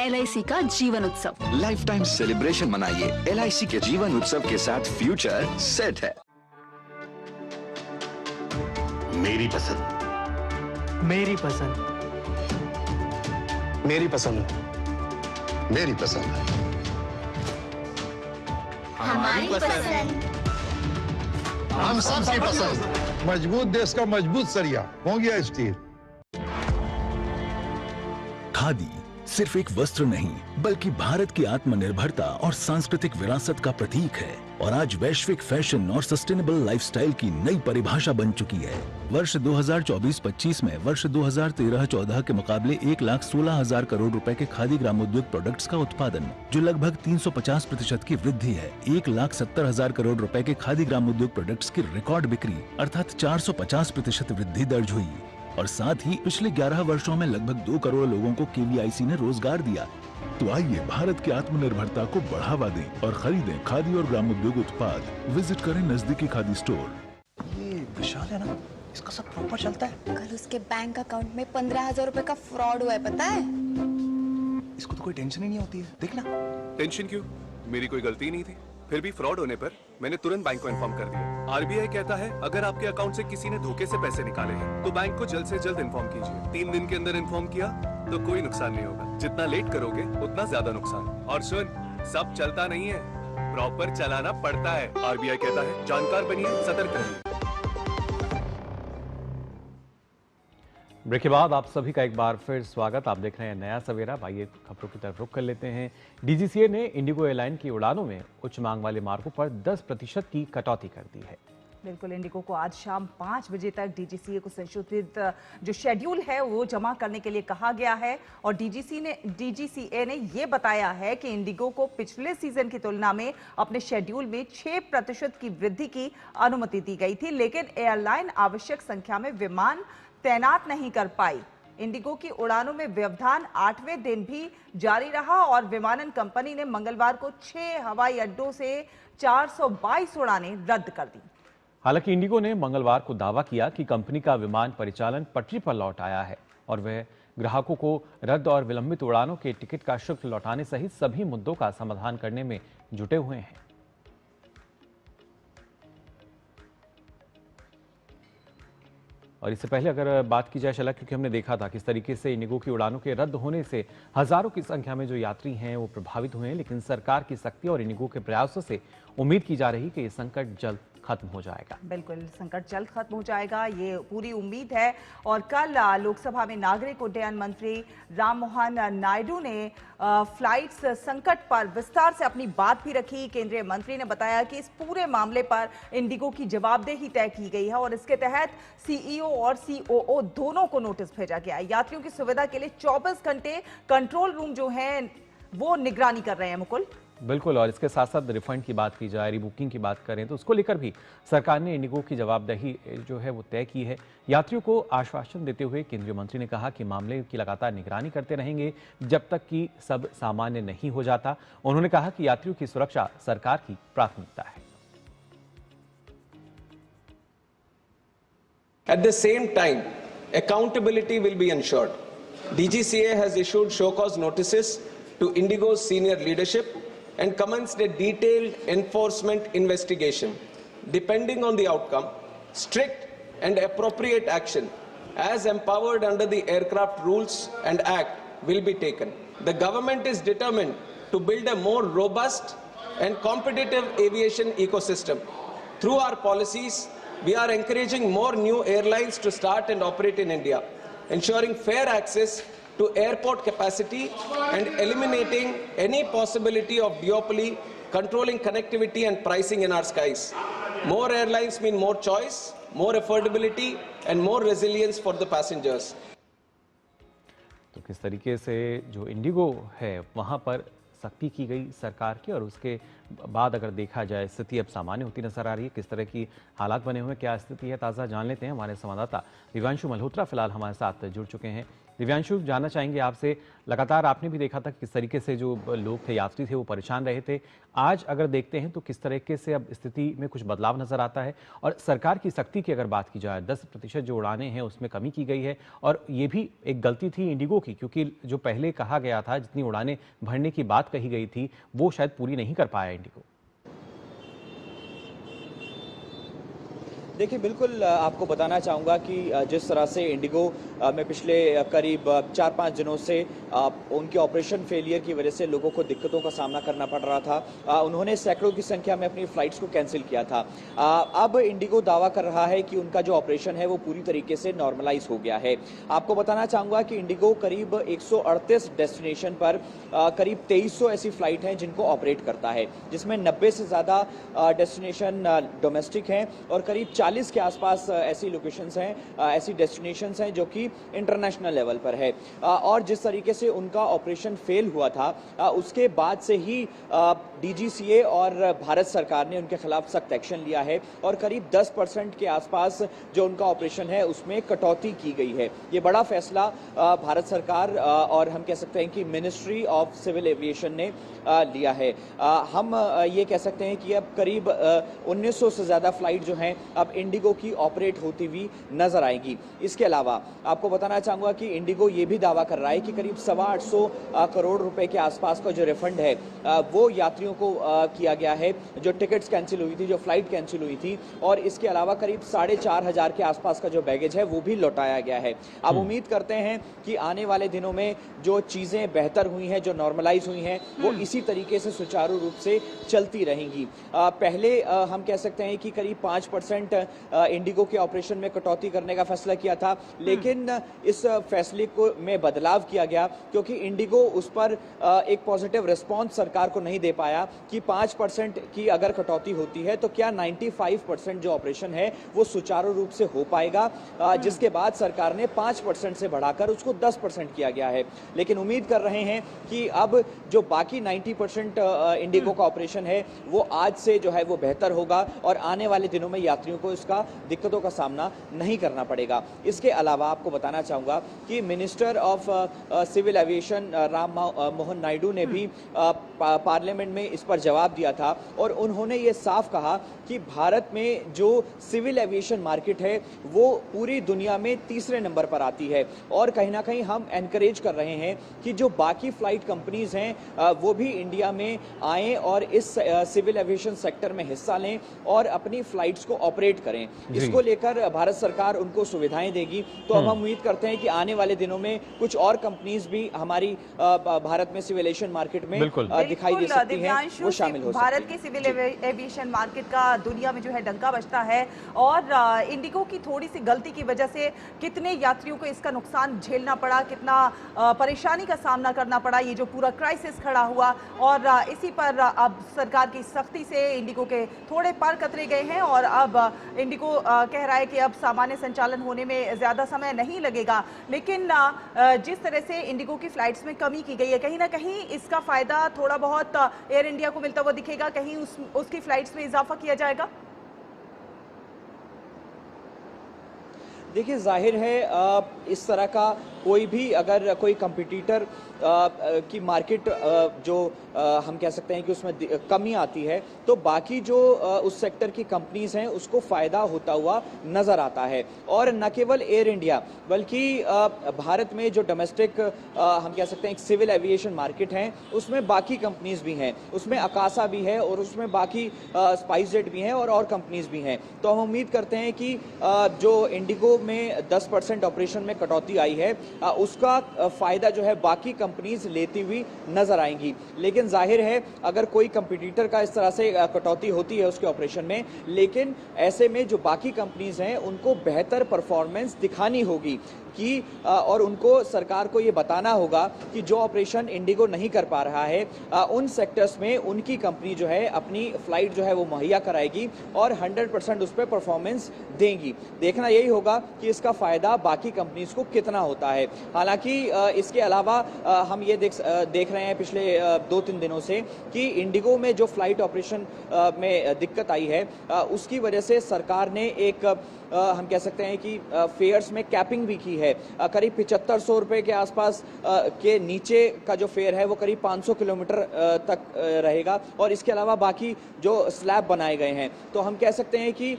LIC का जीवन उत्सव। लाइफ टाइम सेलिब्रेशन मनाइए LIC के जीवन उत्सव के साथ। फ्यूचर सेट है। मेरी पसंद, मेरी पसंद, मेरी पसंद, मेरी पसंद, हमारी पसंद, हम सबकी पसंद। मजबूत देश का मजबूत सरिया हो गया स्टील। खादी सिर्फ एक वस्त्र नहीं बल्कि भारत की आत्मनिर्भरता और सांस्कृतिक विरासत का प्रतीक है और आज वैश्विक फैशन और सस्टेनेबल लाइफस्टाइल की नई परिभाषा बन चुकी है। वर्ष 2024-25 में वर्ष 2013-14 के मुकाबले 1,16,000 करोड़ रुपए के खादी ग्रामोद्योग प्रोडक्ट्स का उत्पादन, जो लगभग 350% की वृद्धि है। 1,70,000 करोड़ रुपए के खादी ग्रामोद्योग प्रोडक्ट्स की रिकॉर्ड बिक्री अर्थात 450% वृद्धि दर्ज हुई और साथ ही पिछले 11 वर्षों में लगभग 2 करोड़ लोगों को KVIC ने रोजगार दिया। तो आइए भारत की आत्मनिर्भरता को बढ़ावा दें और खरीदें खादी और ग्रामोद्योग उत्पाद। विजिट करें नजदीकी खादी स्टोर। ये विशाल है ना, इसका सब प्रॉपर चलता है। कल उसके बैंक अकाउंट में 15,000 रुपए का फ्रॉड हुआ है, पता है? इसको तो कोई टेंशन ही नहीं होती है, देखना। टेंशन क्यों? मेरी कोई गलती नहीं थी। फिर भी फ्रॉड होने पर मैंने तुरंत बैंक को इन्फॉर्म कर दिया। RBI कहता है अगर आपके अकाउंट से किसी ने धोखे से पैसे निकाले हैं तो बैंक को जल्द से जल्द इन्फॉर्म कीजिए। 3 दिन के अंदर इन्फॉर्म किया तो कोई नुकसान नहीं होगा। जितना लेट करोगे उतना ज्यादा नुकसान। और सुन, सब चलता नहीं है, प्रॉपर चलाना पड़ता है। RBI कहता है जानकार बनिए, सतर्क रहिए। ब्रेक के बाद आप सभी का एक बार फिर स्वागत। आप देख रहे हैं नया सवेरा। आइए खबरों की तरफ रुख कर लेते हैं। DGCA ने इंडिगो एयरलाइन की उड़ानों में उच्च मांग वाले मार्गों पर 10% की कटौती कर दी है। बिल्कुल, इंडिगो को आज शाम 5 बजे तक DGCA को संशोधित जो शेड्यूल है वो जमा करने के लिए कहा गया है और DGCA ने ये बताया है कि इंडिगो को पिछले सीजन की तुलना में अपने शेड्यूल में 6% की वृद्धि की अनुमति दी गई थी, लेकिन एयरलाइन आवश्यक संख्या में विमान तैनात नहीं कर पाई। इंडिगो की उड़ानों में व्यवधान 8वें दिन भी जारी रहा और विमानन कंपनी ने मंगलवार को 6 हवाई अड्डों से 422 उड़ानें रद्द कर दी। हालांकि इंडिगो ने मंगलवार को दावा किया कि कंपनी का विमान परिचालन पटरी पर लौट आया है और वह ग्राहकों को रद्द और विलंबित उड़ानों के टिकट का शुल्क लौटाने सहित सभी मुद्दों का समाधान करने में जुटे हुए हैं। और इससे पहले अगर बात की जाए शलक, क्योंकि हमने देखा था किस तरीके से इंडिगो की उड़ानों के रद्द होने से हजारों की संख्या में जो यात्री हैं वो प्रभावित हुए हैं, लेकिन सरकार की सख्ती और इंडिगो के प्रयासों से उम्मीद की जा रही कि ये संकट जल्द खत्म हो जाएगा। बिल्कुल, संकट जल्द खत्म हो जाएगा, ये पूरी उम्मीद है। और कल लोकसभा में नागरिक उड्डयन मंत्री राममोहन नायडू ने फ्लाइट्स संकट पर विस्तार से अपनी बात भी रखी। केंद्रीय मंत्री ने बताया कि इस पूरे मामले पर इंडिगो की जवाबदेही तय की गई है और इसके तहत CEO और COO दोनों को नोटिस भेजा गया है। यात्रियों की सुविधा के लिए 24 घंटे कंट्रोल रूम जो है वो निगरानी कर रहे हैं। मुकुल, बिल्कुल, और इसके साथ साथ रिफंड की बात की जाए, रिबुकिंग की बात करें तो उसको लेकर भी सरकार ने इंडिगो की जवाबदेही जो है वो तय की है। यात्रियों को आश्वासन देते हुए केंद्रीय मंत्री ने कहा कि मामले की लगातार निगरानी करते रहेंगे जब तक कि सब सामान्य नहीं हो जाता। उन्होंने कहा कि यात्रियों की सुरक्षा सरकार की प्राथमिकता है। At the same time, accountability will be ensured. DGCA has issued show cause notices to Indigo's senior leadership and commenced a detailed enforcement investigation. Depending on the outcome, strict and appropriate action as empowered under the aircraft rules and act will be taken. The government is determined to build a more robust and competitive aviation ecosystem. Through our policies, we are encouraging more new airlines to start and operate in India, ensuring fair access to airport capacity and eliminating any possibility of duopoly, controlling connectivity and pricing in our skies. More airlines mean more choice, more affordability and more resilience for the passengers. तो किस तरीके से जो Indigo है वहाँ पर सख्ती की गई सरकार की, और उसके बाद अगर देखा जाए स्थिति अब सामान्य होती नजर आ रही है। किस तरह की हालात बने हुए हैं, क्या स्थिति है, ताज़ा जान लेते हैं। हमारे संवाददाता दिव्यांशु मल्होत्रा फिलहाल हमारे साथ जुड़ चुके हैं। दिव्यांशु, जानना चाहेंगे आपसे, लगातार आपने भी देखा था किस तरीके से जो लोग थे, यात्री थे, वो परेशान रहे थे। आज अगर देखते हैं तो किस तरीके से अब स्थिति में कुछ बदलाव नजर आता है, और सरकार की सख्ती की अगर बात की जाए 10% जो उड़ानें हैं उसमें कमी की गई है, और ये भी एक गलती थी इंडिगो की, क्योंकि जो पहले कहा गया था जितनी उड़ानें भरने की बात कही गई थी वो शायद पूरी नहीं कर पाया इंडिगो। देखिए, बिल्कुल आपको बताना चाहूँगा कि जिस तरह से इंडिगो में पिछले करीब 4-5 दिनों से उनके ऑपरेशन फेलियर की वजह से लोगों को दिक्कतों का सामना करना पड़ रहा था, उन्होंने सैकड़ों की संख्या में अपनी फ़्लाइट्स को कैंसिल किया था। अब इंडिगो दावा कर रहा है कि उनका जो ऑपरेशन है वो पूरी तरीके से नॉर्मलाइज हो गया है। आपको बताना चाहूँगा कि इंडिगो करीब 138 डेस्टिनेशन पर करीब 2300 ऐसी फ़्लाइट हैं जिनको ऑपरेट करता है, जिसमें 90 से ज़्यादा डेस्टिनेशन डोमेस्टिक हैं और करीब 40 के आसपास ऐसी लोकेशंस हैं, ऐसी डेस्टिनेशंस हैं जो कि इंटरनेशनल लेवल पर है। और जिस तरीके से उनका ऑपरेशन फेल हुआ था, उसके बाद से ही डीजीसीए और भारत सरकार ने उनके खिलाफ सख्त एक्शन लिया है और करीब 10% के आसपास जो उनका ऑपरेशन है उसमें कटौती की गई है। ये बड़ा फैसला भारत सरकार और हम कह सकते हैं कि मिनिस्ट्री ऑफ सिविल एविएशन ने लिया है। हम ये कह सकते हैं कि अब करीब 1900 से ज़्यादा फ्लाइट जो हैं अब इंडिगो की ऑपरेट होती हुई नजर आएगी। इसके अलावा आपको बताना चाहूँगा कि इंडिगो ये भी दावा कर रहा है कि करीब 825 करोड़ रुपए के आसपास का जो रिफंड है वो यात्रियों को किया गया है, जो टिकट्स कैंसिल हुई थी, जो फ्लाइट कैंसिल हुई थी, और इसके अलावा करीब 4500 के आसपास का जो बैगेज है वो भी लौटाया गया है। अब उम्मीद करते हैं कि आने वाले दिनों में जो चीज़ें बेहतर हुई हैं, जो नॉर्मलाइज हुई हैं, वो इसी तरीके से सुचारू रूप से चलती रहेंगी। पहले हम कह सकते हैं कि करीब 5% इंडिगो के ऑपरेशन में कटौती करने का फैसला किया था, लेकिन इस फैसले को में बदलाव किया गया क्योंकि इंडिगो उस पर एक पॉजिटिव रिस्पांस सरकार को नहीं दे पाया कि 5% की अगर कटौती होती है तो क्या 95% जो ऑपरेशन है वो सुचारू रूप से हो पाएगा, जिसके बाद सरकार ने 5% से बढ़ाकर उसको 10% किया गया है। लेकिन उम्मीद कर रहे हैं कि अब जो बाकी 90% इंडिगो का ऑपरेशन है वो आज से जो है वो बेहतर होगा और आने वाले दिनों में यात्रियों को इसका दिक्कतों का सामना नहीं करना पड़ेगा। इसके अलावा आपको बताना चाहूँगा कि minister of civil aviation Ram Mohan Naidu ने भी पार्लियामेंट में इस पर जवाब दिया था और उन्होंने ये साफ कहा कि भारत में जो सिविल एविएशन मार्केट है वो पूरी दुनिया में तीसरे नंबर पर आती है और कहीं ना कहीं हम एनकरेज कर रहे हैं कि जो बाकी फ्लाइट कंपनीज हैं वो भी इंडिया में आएं और इस सिविल एविएशन सेक्टर में हिस्सा लें और अपनी फ्लाइट्स को ऑपरेट करें। इसको लेकर भारत सरकार उनको सुविधाएं देगी, तो हम उम्मीद करते हैं कि आने वाले दिनों में कुछ और कंपनीज भी हमारी भारत में सिविल एविएशन मार्केट में दिखाई दे सकती हैं, वो शामिल हो सकती हैं। भारत की सिविल एविएशन मार्केट का दुनिया में जो है डंका बजता है और इंडिगो की थोड़ी सी गलती की वजह से कितने यात्रियों को इसका नुकसान झेलना पड़ा, कितना परेशानी का सामना करना पड़ा, ये जो पूरा क्राइसिस खड़ा हुआ और इसी पर अब सरकार की सख्ती से इंडिगो के थोड़े पर कतरे गए हैं और अब इंडिगो कह रहा है कि अब सामान्य संचालन होने में ज़्यादा समय नहीं लगेगा। लेकिन जिस तरह से इंडिगो की फ्लाइट्स में कमी की गई है, कहीं ना कहीं इसका फ़ायदा थोड़ा बहुत एयर इंडिया को मिलता हुआ दिखेगा, कहीं उसकी फ्लाइट्स में इजाफा किया जाएगा। देखिए, जाहिर है इस तरह का कोई भी अगर कोई कंपटीटर की मार्केट जो हम कह सकते हैं कि उसमें कमी आती है तो बाकी जो उस सेक्टर की कंपनीज हैं उसको फ़ायदा होता हुआ नज़र आता है। और न केवल एयर इंडिया बल्कि भारत में जो डोमेस्टिक हम कह सकते हैं एक सिविल एविएशन मार्केट है उसमें बाकी कंपनीज भी हैं, उसमें अकासा भी है और उसमें बाकी स्पाइसजेट भी हैं और कंपनीज भी हैं। तो हम उम्मीद करते हैं कि जो इंडिगो में 10% ऑपरेशन में कटौती आई है उसका फ़ायदा जो है बाकी कंपनीज लेती हुई नजर आएंगी। लेकिन जाहिर है अगर कोई कंपटीटर का इस तरह से कटौती होती है उसके ऑपरेशन में, लेकिन ऐसे में जो बाकी कंपनीज हैं उनको बेहतर परफॉर्मेंस दिखानी होगी कि और उनको सरकार को ये बताना होगा कि जो ऑपरेशन इंडिगो नहीं कर पा रहा है उन सेक्टर्स में उनकी कंपनी जो है अपनी फ्लाइट जो है वो मुहैया कराएगी और 100% उस पर परफॉर्मेंस देंगी। देखना यही होगा कि इसका फायदा बाकी कंपनीज को कितना होता है। हालांकि इसके अलावा हम ये देख रहे हैं पिछले 2-3 दिनों से कि इंडिगो में जो फ्लाइट ऑपरेशन में दिक्कत आई है उसकी वजह से सरकार ने एक हम कह सकते हैं कि फेयर्स में कैपिंग भी की है। करीब 7500 रुपए के आसपास के नीचे का जो फेयर है वो करीब 500 किलोमीटर तक रहेगा और इसके अलावा बाकी जो स्लैब बनाए गए हैं। तो हम कह सकते हैं कि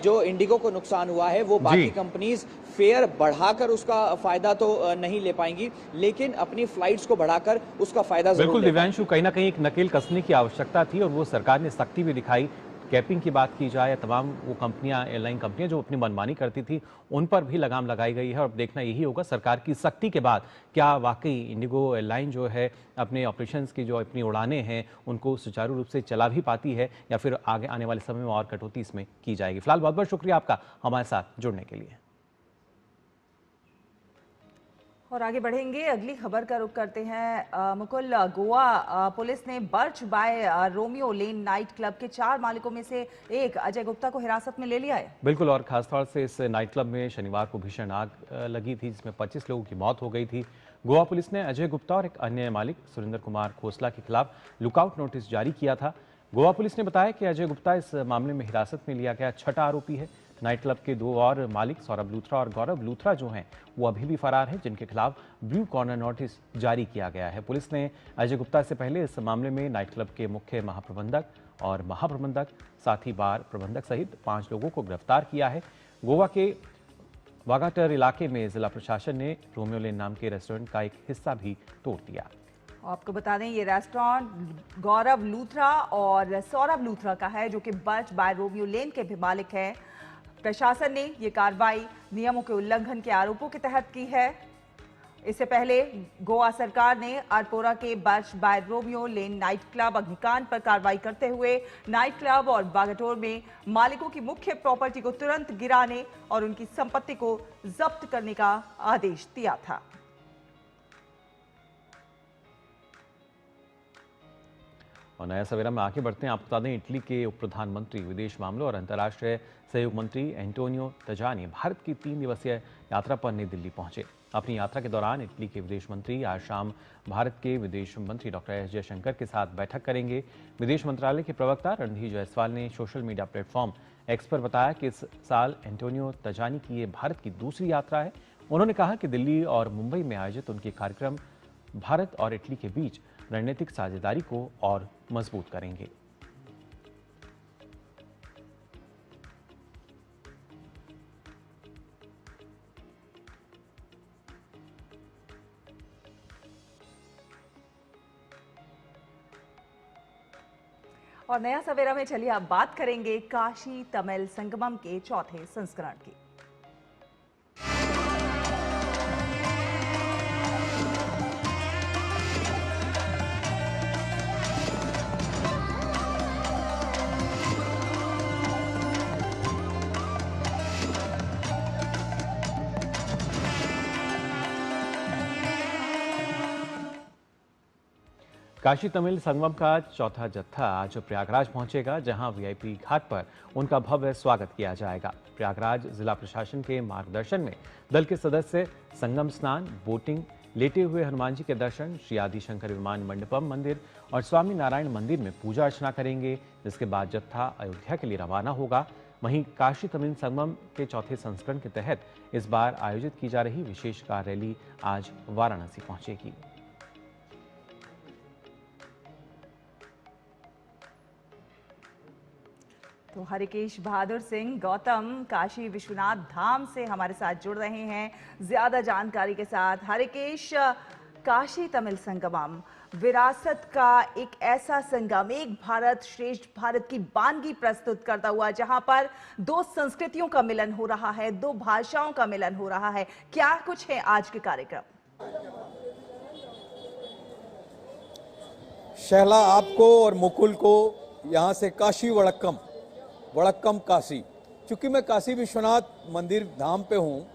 जो इंडिगो को नुकसान हुआ है वो बाकी कंपनीज फेयर बढ़ाकर उसका फायदा तो नहीं ले पाएंगी, लेकिन अपनी फ्लाइट्स को बढ़ाकर उसका फायदा जरूर बिल्कुल दिव्यांशु, कहीं ना कहीं एक नकेल कसने की आवश्यकता थी और वो सरकार ने सख्ती भी दिखाई। कैपिंग की बात की जाए, तमाम वो कंपनियां, एयरलाइन कंपनियां जो अपनी मनमानी करती थी उन पर भी लगाम लगाई गई है और देखना यही होगा सरकार की सख्ती के बाद क्या वाकई इंडिगो एयरलाइन जो है अपने ऑपरेशंस की जो अपनी उड़ानें हैं उनको सुचारू रूप से चला भी पाती है या फिर आगे आने वाले समय में और कटौती इसमें की जाएगी। फिलहाल बहुत बहुत शुक्रिया आपका हमारे साथ जुड़ने के लिए। और आगे बढ़ेंगे, अगली खबर का रुख करते हैं। मुकुल, गोवा पुलिस ने Birch by Romeo Lane night club के 4 मालिकों में से एक अजय गुप्ता को हिरासत में ले लिया है। बिल्कुल, और खासतौर से इस नाइट क्लब में शनिवार को भीषण आग लगी थी जिसमें 25 लोगों की मौत हो गई थी। गोवा पुलिस ने अजय गुप्ता और एक अन्य मालिक सुरेंद्र कुमार खोसला के खिलाफ लुकआउट नोटिस जारी किया था। गोवा पुलिस ने बताया कि अजय गुप्ता इस मामले में हिरासत में लिया गया 6ठा आरोपी है। नाइट क्लब के 2 और मालिक सौरभ लूथरा और गौरव लूथरा जो हैं वो अभी भी फरार हैं, जिनके खिलाफ ब्लू कॉर्नर नोटिस जारी किया गया है। पुलिस ने अजय गुप्ता से पहले इस मामले में नाइट क्लब के मुख्य महाप्रबंधक और महाप्रबंधक, साथ ही बार प्रबंधक सहित 5 लोगों को गिरफ्तार किया है। गोवा के वागाटर इलाके में जिला प्रशासन ने रोमियो लेन नाम के रेस्टोरेंट का एक हिस्सा भी तोड़ दिया। आपको बता दें ये रेस्टोरेंट गौरव लूथरा और सौरभ लूथरा का है, जो कि बर्च बाय रोमियो लेन के भी मालिक हैं। प्रशासन ने ये कार्रवाई नियमों के उल्लंघन के आरोपों के तहत की है। इससे पहले गोवा सरकार ने अरपोरा के Birch by Romeo Lane night club अग्निकांड पर कार्रवाई करते हुए नाइट क्लब और बागटोर में मालिकों की मुख्य प्रॉपर्टी को तुरंत गिराने और उनकी संपत्ति को जब्त करने का आदेश दिया था। और नया सवेरा में आगे बढ़ते हैं। आपको बता दें इटली के उप प्रधानमंत्री, विदेश मामलों और अंतर्राष्ट्रीय सहयोग मंत्री एंटोनियो तजानी भारत की 3 दिवसीय यात्रा पर नई दिल्ली पहुंचे। अपनी यात्रा के दौरान इटली के विदेश मंत्री आज शाम भारत के विदेश मंत्री डॉक्टर एस जयशंकर के साथ बैठक करेंगे। विदेश मंत्रालय के प्रवक्ता रणधीर जायसवाल ने सोशल मीडिया प्लेटफॉर्म एक्स पर बताया कि इस साल एंटोनियो तजानी की ये भारत की दूसरी यात्रा है। उन्होंने कहा कि दिल्ली और मुंबई में आयोजित उनके कार्यक्रम भारत और इटली के बीच रणनीतिक साझेदारी को और मजबूत करेंगे। और नया सवेरा में चलिए अब बात करेंगे काशी तमिल संगमम के 4थे संस्करण की। काशी तमिल संगमम का 4था जत्था आज प्रयागराज पहुंचेगा, जहां वीआईपी घाट पर उनका भव्य स्वागत किया जाएगा। प्रयागराज जिला प्रशासन के मार्गदर्शन में दल के सदस्य संगम स्नान, बोटिंग, लेटे हुए हनुमान जी के दर्शन, श्री आदि शंकर विमान मंडपम मंदिर और स्वामी नारायण मंदिर में पूजा अर्चना करेंगे, जिसके बाद जत्था अयोध्या के लिए रवाना होगा। वहीं काशी तमिल संगमम के 4थे संस्करण के तहत इस बार आयोजित की जा रही विशेष कार रैली आज वाराणसी पहुंचेगी। तो हरिकेश बहादुर सिंह गौतम काशी विश्वनाथ धाम से हमारे साथ जुड़ रहे हैं ज्यादा जानकारी के साथ। हरिकेश, काशी तमिल संगमम विरासत का एक ऐसा संगम, एक भारत श्रेष्ठ भारत की वानगी प्रस्तुत करता हुआ, जहां पर 2 संस्कृतियों का मिलन हो रहा है, 2 भाषाओं का मिलन हो रहा है। क्या कुछ है आज के कार्यक्रम? शहला आपको और मुकुल को यहाँ से काशी वड़क्कम काशी, चूंकि मैं काशी विश्वनाथ मंदिर धाम पे हूँ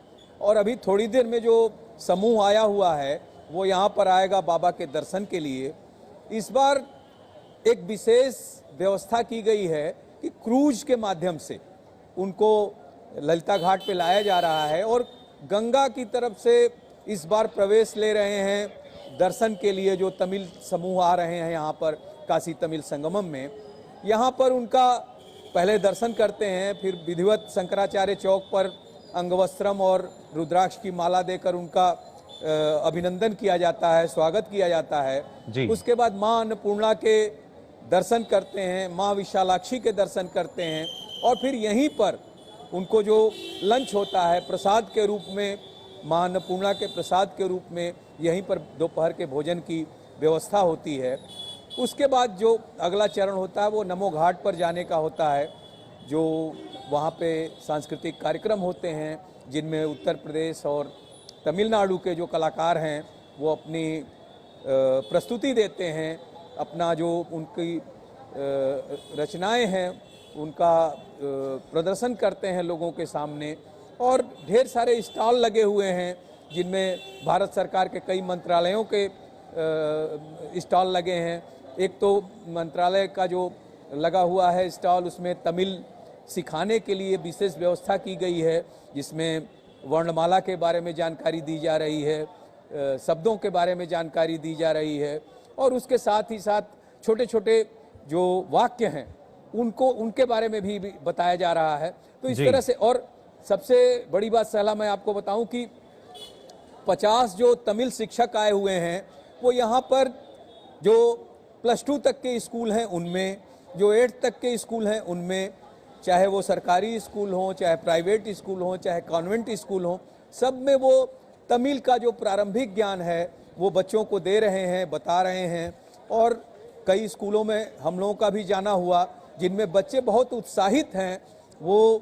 और अभी थोड़ी देर में जो समूह आया हुआ है वो यहाँ पर आएगा बाबा के दर्शन के लिए। इस बार एक विशेष व्यवस्था की गई है कि क्रूज के माध्यम से उनको ललिता घाट पे लाया जा रहा है और गंगा की तरफ से इस बार प्रवेश ले रहे हैं दर्शन के लिए। जो तमिल समूह आ रहे हैं यहाँ पर काशी तमिल संगमम में, यहाँ पर उनका पहले दर्शन करते हैं, फिर विधिवत शंकराचार्य चौक पर अंगवस्त्रम और रुद्राक्ष की माला देकर उनका अभिनंदन किया जाता है, स्वागत किया जाता है। उसके बाद माँ अन्नपूर्णा के दर्शन करते हैं, माँ विशालाक्षी के दर्शन करते हैं और फिर यहीं पर उनको जो लंच होता है प्रसाद के रूप में, माँ अन्नपूर्णा के प्रसाद के रूप में यहीं पर दोपहर के भोजन की व्यवस्था होती है। उसके बाद जो अगला चरण होता है वो नमो घाट पर जाने का होता है, जो वहाँ पे सांस्कृतिक कार्यक्रम होते हैं जिनमें उत्तर प्रदेश और तमिलनाडु के जो कलाकार हैं वो अपनी प्रस्तुति देते हैं, अपना जो उनकी रचनाएं हैं उनका प्रदर्शन करते हैं लोगों के सामने। और ढेर सारे स्टॉल लगे हुए हैं जिनमें भारत सरकार के कई मंत्रालयों के स्टॉल लगे हैं। एक तो मंत्रालय का जो लगा हुआ है स्टॉल, उसमें तमिल सिखाने के लिए विशेष व्यवस्था की गई है, जिसमें वर्णमाला के बारे में जानकारी दी जा रही है, शब्दों के बारे में जानकारी दी जा रही है और उसके साथ ही साथ छोटे छोटे जो वाक्य हैं उनको उनके बारे में भी बताया जा रहा है। तो इस तरह से, और सबसे बड़ी बात सहला मैं आपको बताऊं कि 50 जो तमिल शिक्षक आए हुए हैं वो यहाँ पर जो +2 तक के स्कूल हैं उनमें, जो 8 तक के स्कूल हैं उनमें, चाहे वो सरकारी स्कूल हों, चाहे प्राइवेट स्कूल हों, चाहे कॉन्वेंट स्कूल हों, सब में वो तमिल का जो प्रारंभिक ज्ञान है वो बच्चों को दे रहे हैं, बता रहे हैं। और कई स्कूलों में हम लोगों का भी जाना हुआ जिनमें बच्चे बहुत उत्साहित हैं, वो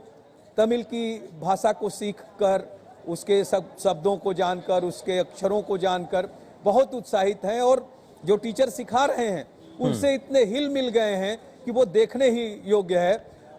तमिल की भाषा को सीखकर, उसके सब शब्दों को जानकर, उसके अक्षरों को जानकर बहुत उत्साहित हैं और जो टीचर सिखा रहे हैं उनसे इतने हिल मिल गए हैं कि वो देखने ही योग्य है।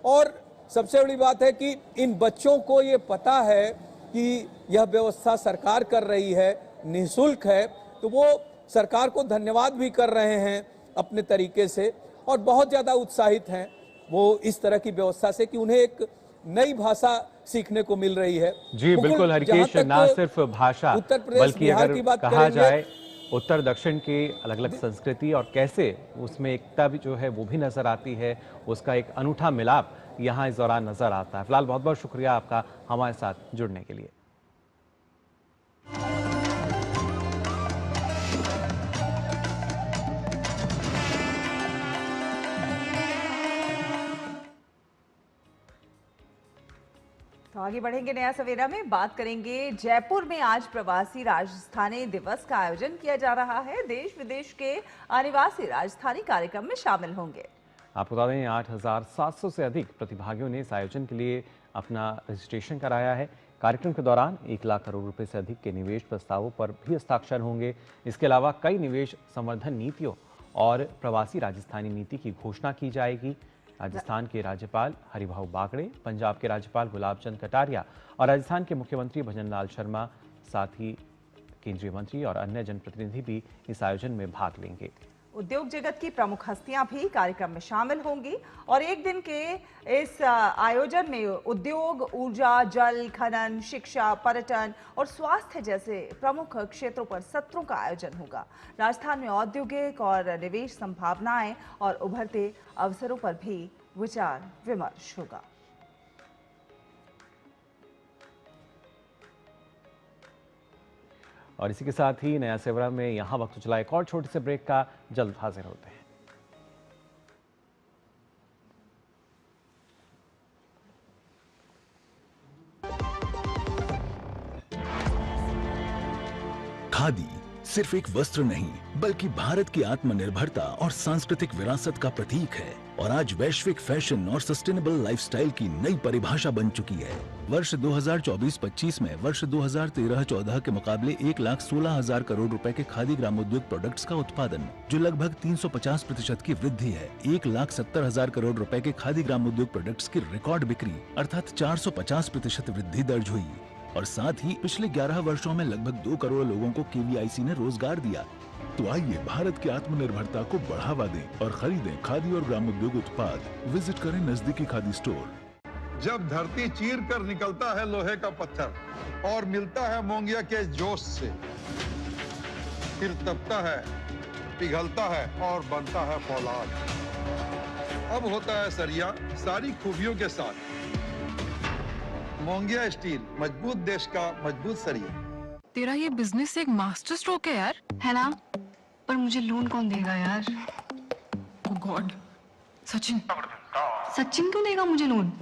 और सबसे बड़ी बात है कि इन बच्चों को ये पता है कि यह व्यवस्था सरकार कर रही है, निःशुल्क है, तो वो सरकार को धन्यवाद भी कर रहे हैं अपने तरीके से और बहुत ज़्यादा उत्साहित हैं वो इस तरह की व्यवस्था से कि उन्हें एक नई भाषा सीखने को मिल रही है। जी बिल्कुल हरिकेश, ना सिर्फ भाषा बल्कि अगर कहा जाए उत्तर दक्षिण की अलग अलग संस्कृति और कैसे उसमें एकता भी जो है वो भी नजर आती है, उसका एक अनूठा मिलाप यहाँ इस दौरान नजर आता है। फिलहाल बहुत बहुत शुक्रिया आपका हमारे साथ जुड़ने के लिए। तो आगे बढ़ेंगे नया सवेरा में, बात करेंगे जयपुर में आज प्रवासी राजस्थानी दिवस का आयोजन किया जा रहा है। देश विदेश के अनिवासी राजस्थानी कार्यक्रम में शामिल होंगे। आपको बता दें 8,700 से अधिक प्रतिभागियों ने इस आयोजन के लिए अपना रजिस्ट्रेशन कराया है। कार्यक्रम के दौरान 1 लाख करोड़ रुपए से अधिक के निवेश प्रस्तावों पर भी हस्ताक्षर होंगे। इसके अलावा कई निवेश संवर्धन नीतियों और प्रवासी राजस्थानी नीति की घोषणा की जाएगी। राजस्थान के राज्यपाल हरिभाऊ बागड़े, पंजाब के राज्यपाल गुलाब चंद कटारिया और राजस्थान के मुख्यमंत्री भजन लाल शर्मा, साथ ही केंद्रीय मंत्री और अन्य जनप्रतिनिधि भी इस आयोजन में भाग लेंगे। उद्योग जगत की प्रमुख हस्तियां भी कार्यक्रम में शामिल होंगी और एक दिन के इस आयोजन में उद्योग, ऊर्जा, जल, खनन, शिक्षा, पर्यटन और स्वास्थ्य जैसे प्रमुख क्षेत्रों पर सत्रों का आयोजन होगा। राजस्थान में औद्योगिक और निवेश संभावनाएं और उभरते अवसरों पर भी विचार विमर्श होगा। और इसी के साथ ही नया सवेरा में यहाँ वक्त चला एक और छोटे से ब्रेक का, जल्द हाजिर होते हैं। खादी सिर्फ एक वस्त्र नहीं बल्कि भारत की आत्मनिर्भरता और सांस्कृतिक विरासत का प्रतीक है और आज वैश्विक फैशन और सस्टेनेबल लाइफस्टाइल की नई परिभाषा बन चुकी है। वर्ष 2024-25 में वर्ष 2013-14 के मुकाबले 1,16,000 करोड़ रुपए के खादी ग्रामोद्योग प्रोडक्ट्स का उत्पादन, जो लगभग 350% की वृद्धि है। 1,70,000 करोड़ रुपए के खादी ग्रामोद्योग प्रोडक्ट्स की रिकॉर्ड बिक्री अर्थात 450% वृद्धि दर्ज हुई। और साथ ही पिछले 11 वर्षों में लगभग 2 करोड़ लोगों को केवीआईसी ने रोजगार दिया। तो आइए भारत की आत्मनिर्भरता को बढ़ावा दें और खरीदें खादी और ग्रामोद्योग उत्पाद। विजिट करें नजदीकी खादी स्टोर। जब धरती चीर कर निकलता है लोहे का पत्थर और मिलता है मोंगिया के जोश से, फिर तपता है, पिघलता है और बनता है फौलाद। अब होता है सरिया सारी खूबियों के साथ। मोंगिया स्टील, मजबूत देश का मजबूत सरिया। तेरा ये बिजनेस एक मास्टर स्ट्रोक है यार, है ना? पर मुझे लोन कौन देगा यार? ओह गॉड, सचिन क्यों देगा मुझे लोन?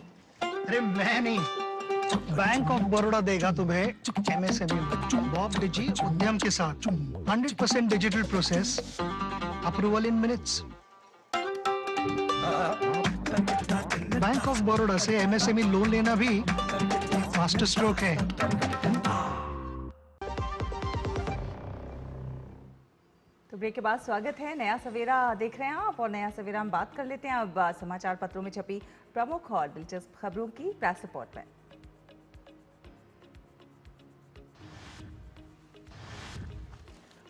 अरे मैं नहीं, बैंक ऑफ बड़ौदा देगा तुम्हें एमएसएमई बॉब डिजी उद्यम के साथ 100% digital process, approval in minutes. Bank of Baroda से एमएसएमई लोन लेना भी मास्टर स्ट्रोक है। तो ब्रेक के बाद स्वागत है। नया सवेरा देख रहे हैं आप, और नया सवेरा हम बात कर लेते हैं अब समाचार पत्रों में छपी प्रमुख और दिलचस्प खबरों की प्रेस रिपोर्ट में।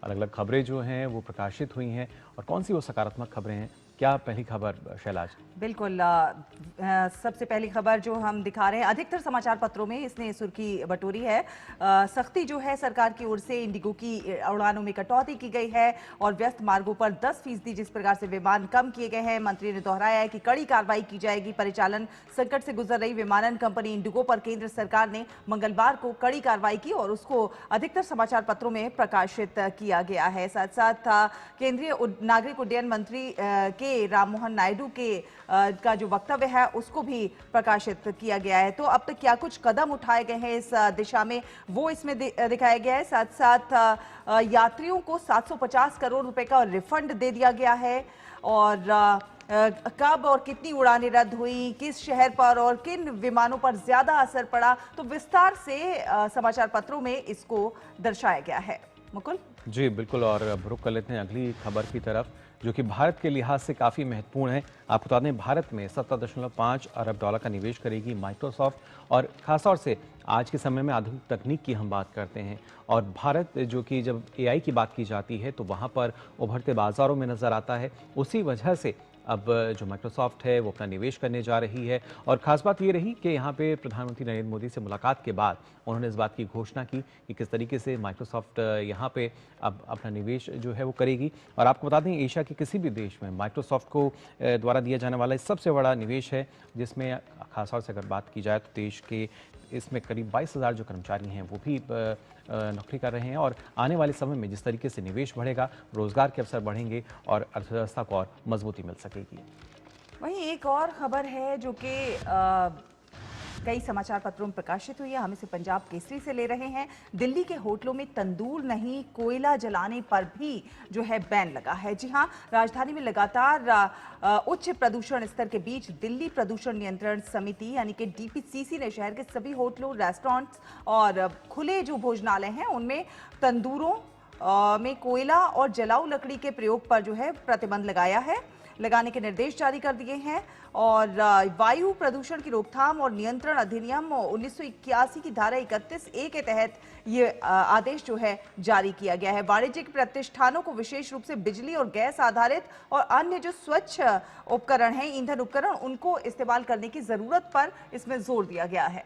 अलग अलग खबरें जो हैं वो प्रकाशित हुई हैं, और कौन सी वो सकारात्मक खबरें हैं? क्या पहली खबर शैलाज? बिल्कुल, सबसे पहली खबर जो हम दिखा रहे हैं, अधिकतर समाचार पत्रों में इसने सुर्खी बटोरी है। सख्ती जो है सरकार की ओर से, इंडिगो की उड़ानों में कटौती की गई है और व्यस्त मार्गों पर 10% जिस प्रकार से विमान कम किए गए हैं। मंत्री ने दोहराया है कि कड़ी कार्रवाई की जाएगी। परिचालन संकट से गुजर रही विमानन कंपनी इंडिगो पर केंद्र सरकार ने मंगलवार को कड़ी कार्रवाई की और उसको अधिकतर समाचार पत्रों में प्रकाशित किया गया है। साथ साथ केंद्रीय नागरिक उड्डयन मंत्री के राममोहन नायडू का जो वक्तव्य है उसको भी प्रकाशित किया गया है। तो अब तक क्या कुछ कदम उठाए गए हैं इस दिशा में, वो इसमें दिखाया गया है। साथ साथ यात्रियों को 750 करोड़ रुपए का रिफंड दे दिया गया है, और कब और कितनी उड़ानें रद्द हुई, किस शहर पर और किन विमानों पर ज्यादा असर पड़ा, तो विस्तार से समाचार पत्रों में इसको दर्शाया गया है। मुकुल जी बिल्कुल, और रुख कर लेते हैं अगली खबर की तरफ, जो कि भारत के लिहाज से काफ़ी महत्वपूर्ण है। आपको बता दें, भारत में 17.5 अरब डॉलर का निवेश करेगी माइक्रोसॉफ्ट, और खासतौर से आज के समय में आधुनिक तकनीक की हम बात करते हैं, और भारत जो कि जब एआई की बात की जाती है तो वहाँ पर उभरते बाज़ारों में नज़र आता है। उसी वजह से अब जो माइक्रोसॉफ्ट है वो अपना निवेश करने जा रही है, और ख़ास बात ये रही कि यहाँ पे प्रधानमंत्री नरेंद्र मोदी से मुलाकात के बाद उन्होंने इस बात की घोषणा की कि किस तरीके से माइक्रोसॉफ्ट यहाँ पे अब अपना निवेश जो है वो करेगी। और आपको बता दें, एशिया के किसी भी देश में माइक्रोसॉफ्ट को द्वारा दिया जाने वाला सबसे बड़ा निवेश है, जिसमें खासतौर से अगर बात की जाए तो देश के इसमें करीब 22,000 जो कर्मचारी हैं वो भी नौकरी कर रहे हैं, और आने वाले समय में जिस तरीके से निवेश बढ़ेगा, रोजगार के अवसर बढ़ेंगे और अर्थव्यवस्था को और मजबूती मिल सकेगी। वहीं एक और खबर है जो कि कई समाचार पत्रों में प्रकाशित हुई है, हम इसे पंजाब केसरी से ले रहे हैं। दिल्ली के होटलों में तंदूर नहीं, कोयला जलाने पर भी जो है बैन लगा है। जी हां, राजधानी में लगातार उच्च प्रदूषण स्तर के बीच दिल्ली प्रदूषण नियंत्रण समिति यानी कि डीपीसीसी ने शहर के सभी होटलों, रेस्टोरेंट्स और खुले जो भोजनालय हैं उनमें तंदूरों में कोयला और जलाऊ लकड़ी के प्रयोग पर जो है प्रतिबंध लगाने के निर्देश जारी कर दिए हैं। और वायु प्रदूषण की रोकथाम और नियंत्रण अधिनियम 1981 की धारा 31A के तहत ये आदेश जो है जारी किया गया है। वाणिज्यिक प्रतिष्ठानों को विशेष रूप से बिजली और गैस आधारित और अन्य जो स्वच्छ उपकरण हैं, ईंधन उपकरण, उनको इस्तेमाल करने की जरूरत पर इसमें जोर दिया गया है।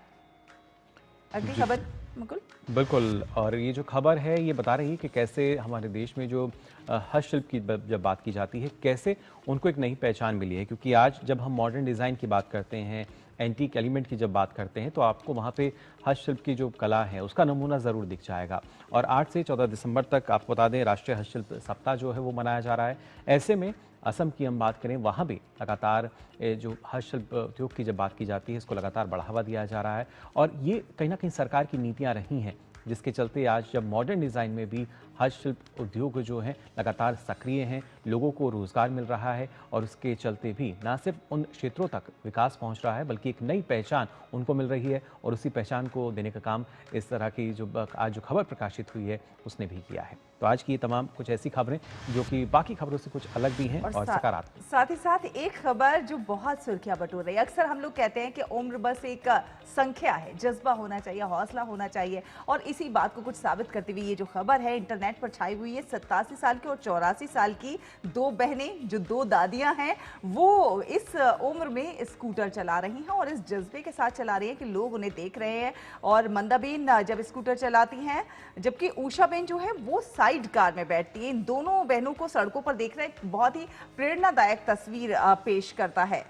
अगली खबर मुकुल। बिल्कुल, और ये जो खबर है ये बता रही है कि कैसे हमारे देश में जो हस्तशिल्प की जब बात की जाती है, कैसे उनको एक नई पहचान मिली है। क्योंकि आज जब हम मॉडर्न डिज़ाइन की बात करते हैं, एंटीक एलिमेंट की जब बात करते हैं, तो आपको वहाँ पे हस्तशिल्प की जो कला है उसका नमूना ज़रूर दिख जाएगा। और 8 से 14 दिसंबर तक आपको बता दें, राष्ट्रीय हस्तशिल्प सप्ताह जो है वो मनाया जा रहा है। ऐसे में असम की हम बात करें, वहाँ भी लगातार जो हस्तशिल्प उद्योग की जब बात की जाती है, इसको लगातार बढ़ावा दिया जा रहा है, और ये कहीं ना कहीं सरकार की नीतियाँ रही हैं, जिसके चलते आज जब मॉडर्न डिज़ाइन में भी हस्तशिल्प उद्योग जो हैं लगातार सक्रिय हैं, लोगों को रोजगार मिल रहा है और उसके चलते भी न सिर्फ उन क्षेत्रों तक विकास पहुंच रहा है बल्कि एक नई पहचान उनको मिल रही है और उसी पहचान को देने का काम इस तरह की जो आज जो खबर प्रकाशित हुई है उसने भी किया है। तो आज की ये तमाम कुछ ऐसी खबरें जो कि बाकी खबरों से कुछ अलग भी हैं और सकारात्मक। साथ ही साथ एक खबर जो बहुत सुर्खियां बटोर रही है। अक्सर हम लोग कहते हैं कि उम्र बस एक संख्या है, जज्बा होना चाहिए, हौसला होना चाहिए, और इसी बात को कुछ साबित करते हुए ये जो खबर है इंटरनेट पर छाई हुई है। 87 साल की और 84 साल की दो बहनें, जो दो दादियां हैं, वो इस उम्र में स्कूटर चला रही हैं और इस जज्बे के साथ चला रही हैं कि लोग उन्हें देख रहे हैं। और मंदाबेन जब स्कूटर चलाती हैं, जबकि उषाबेन जो है वो साइड कार में बैठती है। इन दोनों बहनों को सड़कों पर देख रहे हैं, बहुत ही प्रेरणादायक तस्वीर पेश करता है।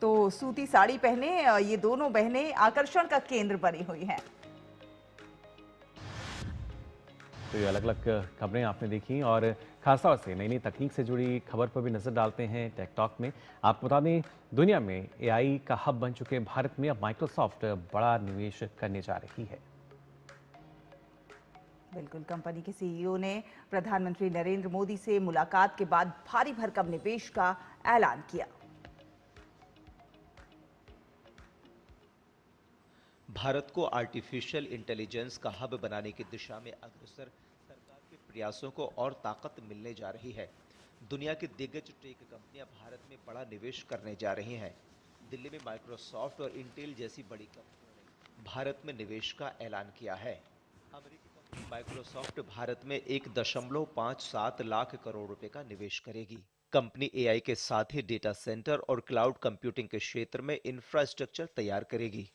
तो सूती साड़ी पहने ये दोनों बहनें आकर्षण का केंद्र बनी हुई हैं। तो ये अलग अलग खबरें आपने देखी और खासतौर से नई नई तकनीक से जुड़ी खबर पर भी नजर डालते हैं टेक टॉक में। आपको बता दें, दुनिया में एआई का हब बन चुके भारत में अब माइक्रोसॉफ्ट बड़ा निवेश करने जा रही है। बिल्कुल, कंपनी के सीईओ ने प्रधानमंत्री नरेंद्र मोदी से मुलाकात के बाद भारी भरकम निवेश का ऐलान किया। भारत को आर्टिफिशियल इंटेलिजेंस का हब बनाने की दिशा में अग्रसर सरकार के प्रयासों को और ताकत मिलने जा रही है। दुनिया की दिग्गज टेक कंपनियां भारत में बड़ा निवेश करने जा रही हैं। दिल्ली में माइक्रोसॉफ्ट और इंटेल जैसी बड़ी कंपनियों ने भारत में निवेश का ऐलान किया है। अमेरिकी कंपनी माइक्रोसॉफ्ट भारत में 1.57 लाख करोड़ रुपए का निवेश करेगी। कंपनी एआई के साथ ही डेटा सेंटर और क्लाउड कंप्यूटिंग के क्षेत्र में इंफ्रास्ट्रक्चर तैयार करेगी।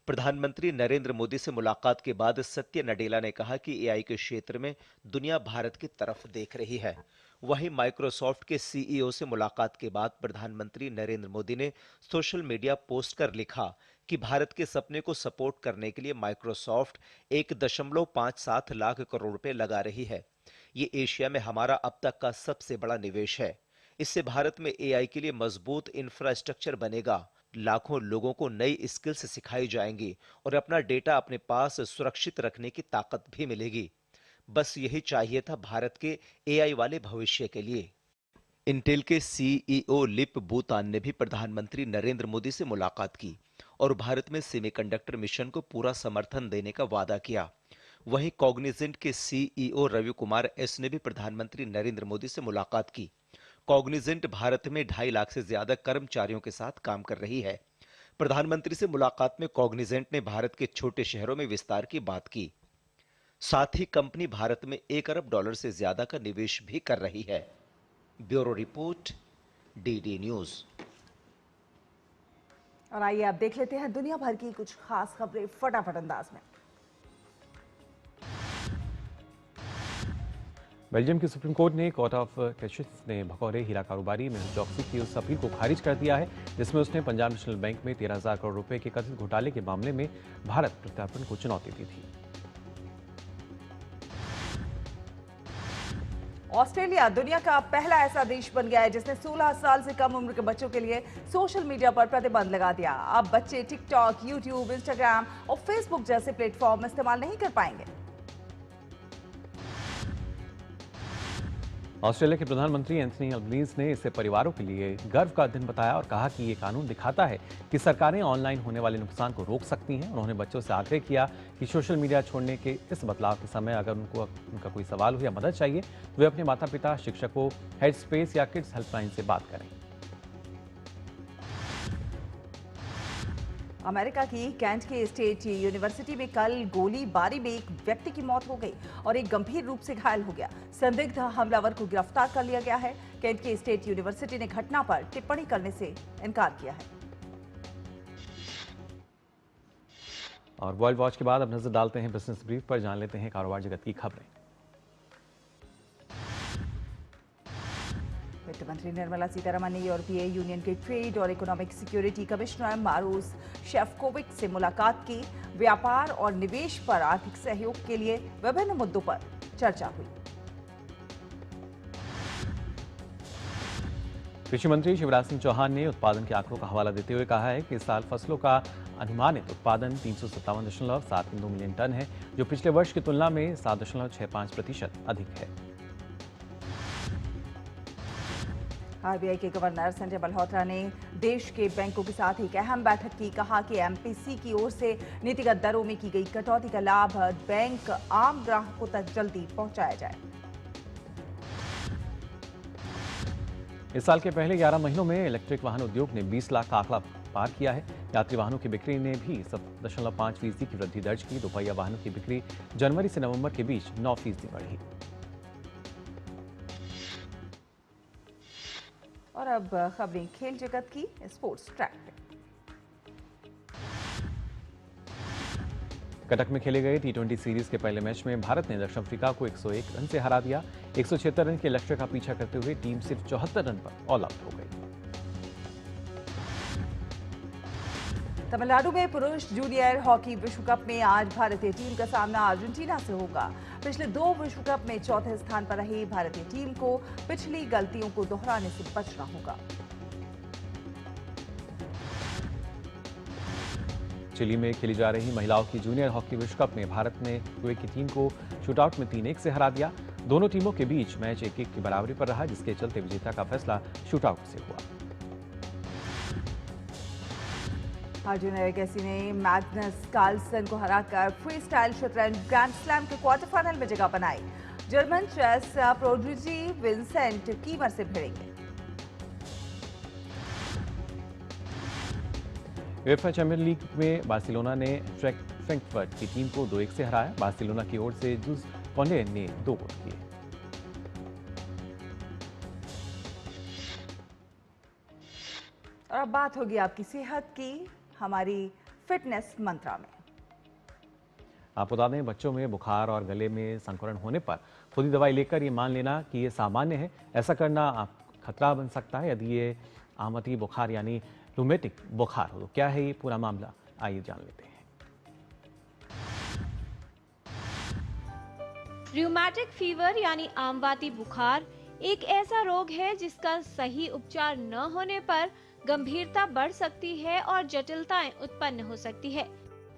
प्रधानमंत्री नरेंद्र मोदी से मुलाकात के बाद सत्य नडेला ने कहा कि एआई के क्षेत्र में दुनिया भारत की तरफ देख रही है। वहीं माइक्रोसॉफ्ट के सीईओ से मुलाकात के बाद प्रधानमंत्री नरेंद्र मोदी ने सोशल मीडिया पोस्ट कर लिखा कि भारत के सपने को सपोर्ट करने के लिए माइक्रोसॉफ्ट 1.57 लाख करोड़ रुपए लगा रही है। ये एशिया में हमारा अब तक का सबसे बड़ा निवेश है। इससे भारत में एआई के लिए मजबूत इंफ्रास्ट्रक्चर बनेगा। लाखों लोगों को नई स्किल्स सिखाई जाएंगी और अपना डेटा अपने पास सुरक्षित रखने की ताकत भी मिलेगी। बस यही चाहिए था भारत के एआई वाले भविष्य के लिए। इंटेल के सीईओ लिप बूतान ने भी प्रधानमंत्री नरेंद्र मोदी से मुलाकात की और भारत में सेमीकंडक्टर मिशन को पूरा समर्थन देने का वादा किया। वहीं कॉग्निजेंट के सीईओ रवि कुमार एस ने भी प्रधानमंत्री नरेंद्र मोदी से मुलाकात की। कॉग्निजेंट भारत में 2.5 लाख से ज्यादा कर्मचारियों के साथ काम कर रही है। प्रधानमंत्री से मुलाकात में कॉग्निजेंट ने भारत के छोटे शहरों में विस्तार की बात की। साथ ही कंपनी भारत में $1 अरब से ज्यादा का निवेश भी कर रही है। Bureau report, DD news. और आइए आप देख लेते हैं दुनिया भर की कुछ खास खबरें फटाफट अंदाज में। बेल्जियम की सुप्रीम कोर्ट ने कोर्ट ऑफ कैशियस ने भगौरे हीरा कारोबारी मेहुल चौकसी की उस अपील को खारिज कर दिया है जिसमें उसने पंजाब नेशनल बैंक में 13,000 करोड़ रुपए के कथित घोटाले के मामले में भारत प्रत्यार्पण को चुनौती दी थी। ऑस्ट्रेलिया दुनिया का पहला ऐसा देश बन गया है जिसने 16 साल से कम उम्र के बच्चों के लिए सोशल मीडिया पर प्रतिबंध लगा दिया। अब बच्चे टिकटॉक, यूट्यूब, इंस्टाग्राम और फेसबुक जैसे प्लेटफॉर्म इस्तेमाल नहीं कर पाएंगे। ऑस्ट्रेलिया के प्रधानमंत्री एंथनी अल्बनीज ने इसे परिवारों के लिए गर्व का दिन बताया और कहा कि ये कानून दिखाता है कि सरकारें ऑनलाइन होने वाले नुकसान को रोक सकती हैं। उन्होंने बच्चों से आग्रह किया कि सोशल मीडिया छोड़ने के इस बदलाव के समय अगर उनका कोई सवाल हो या मदद चाहिए तो वे अपने माता पिता, शिक्षकों, हेड स्पेस या किड्स हेल्पलाइन से बात करें। अमेरिका की कैंट की स्टेट यूनिवर्सिटी में कल गोलीबारी में एक व्यक्ति की मौत हो गई और एक गंभीर रूप से घायल हो गया। संदिग्ध हमलावर को गिरफ्तार कर लिया गया है। कैंट की स्टेट यूनिवर्सिटी ने घटना पर टिप्पणी करने से इनकार किया है। और वर्ल्ड वॉच के बाद अब नजर डालते हैं बिजनेस ब्रीफ पर, जान लेते हैं कारोबार जगत की खबरें। वित्त मंत्री निर्मला सीतारमण ने यूरोपीय यूनियन के ट्रेड और इकोनॉमिक सिक्योरिटी कमिश्नर मारोस शेफकोविच से मुलाकात की। व्यापार और निवेश पर आर्थिक सहयोग के लिए विभिन्न मुद्दों पर चर्चा हुई। कृषि मंत्री शिवराज सिंह चौहान ने उत्पादन के आंकड़ों का हवाला देते हुए कहा है कि इस साल फसलों का अनुमानित उत्पादन 357.72 मिलियन टन है, जो पिछले वर्ष की तुलना में 7.65% अधिक है। आरबीआई के गवर्नर संजय मल्होत्रा ने देश के बैंकों के साथ एक अहम बैठक की। कहा कि एमपीसी की ओर से नीतिगत दरों में की गई कटौती का लाभ बैंक आम ग्राहकों तक जल्दी पहुंचाया जाए। इस साल के पहले 11 महीनों में इलेक्ट्रिक वाहन उद्योग ने 20 लाख का आंकड़ा पार किया है। यात्री वाहनों की बिक्री ने भी 7.5% की वृद्धि दर्ज की। दोपहिया वाहनों की बिक्री जनवरी से नवंबर के बीच 9% बढ़ी। और अब खबरें खेल जगत की स्पोर्ट्स ट्रैक पे। कटक में खेले गए T20 सीरीज के पहले मैच में भारत ने दक्षिण अफ्रीका को 101 रन से हरा दिया। 176 रन के लक्ष्य का पीछा करते हुए टीम सिर्फ 74 रन पर ऑल आउट हो गई। तमिलनाडु में पुरुष जूनियर हॉकी विश्व कप में आज भारतीय टीम का सामना अर्जेंटीना से होगा। पिछले 2 विश्व कप में चौथे स्थान पर रही भारतीय टीम को पिछली गलतियों को दोहराने से बचना होगा। चिली में खेली जा रही महिलाओं की जूनियर हॉकी विश्व कप में भारत ने यूएई की टीम को शूटआउट में 3-1 से हरा दिया। दोनों टीमों के बीच मैच 1-1 की बराबरी पर रहा, जिसके चलते विजेता का फैसला शूटआउट से हुआ। अर्जुन एगासी ने मैग्नस कार्लसन को हराकर फ्री स्टाइल शतरंज ग्रैंड स्लैम के क्वार्टर फाइनल में जगह बनाई। German chess prodigy Vincent Keymer से भिड़ेंगे। यूएफए चैंपियन लीग में बार्सिलोना ने फ्रैंकफर्ट की टीम को 2-1 से हराया। बार्सिलोना की ओर से जूस कॉन्डे ने 2 गोल किए। और अब बात होगी आपकी सेहत की हमारी फिटनेस मंत्रा में। आपको बता दें, बच्चों में बुखार और गले में संक्रमण होने पर खुद ही दवाई लेकर ये मान लेना कि ये सामान्य है, ऐसा करना आप खतरा बन सकता है। यदि ये आमती बुखार यानी रूमेटिक बुखार हो तो क्या है ये पूरा मामला, आइए जान लेते हैं। रूमेटिक फीवर यानी आमवाती बुखार एक ऐसा रोग है जिसका सही उपचार न होने पर गंभीरता बढ़ सकती है और जटिलताएं उत्पन्न हो सकती है।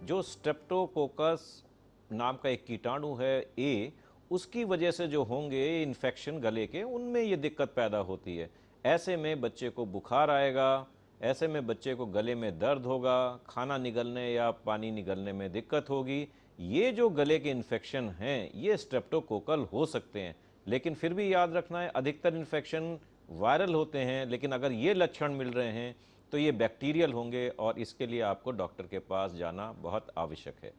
जो स्ट्रेप्टोकोकस नाम का एक कीटाणु है ए, उसकी वजह से जो होंगे इन्फेक्शन गले के, उनमें ये दिक्कत पैदा होती है। ऐसे में बच्चे को बुखार आएगा, ऐसे में बच्चे को गले में दर्द होगा, खाना निगलने या पानी निगलने में दिक्कत होगी। ये जो गले के इन्फेक्शन हैं ये स्ट्रेप्टोकोकल हो सकते हैं, लेकिन फिर भी याद रखना है अधिकतर इन्फेक्शन वायरल होते हैं, लेकिन अगर ये लक्षण मिल रहे हैं तो ये बैक्टीरियल होंगे और इसके लिए आपको डॉक्टर के पास जाना बहुत आवश्यक है।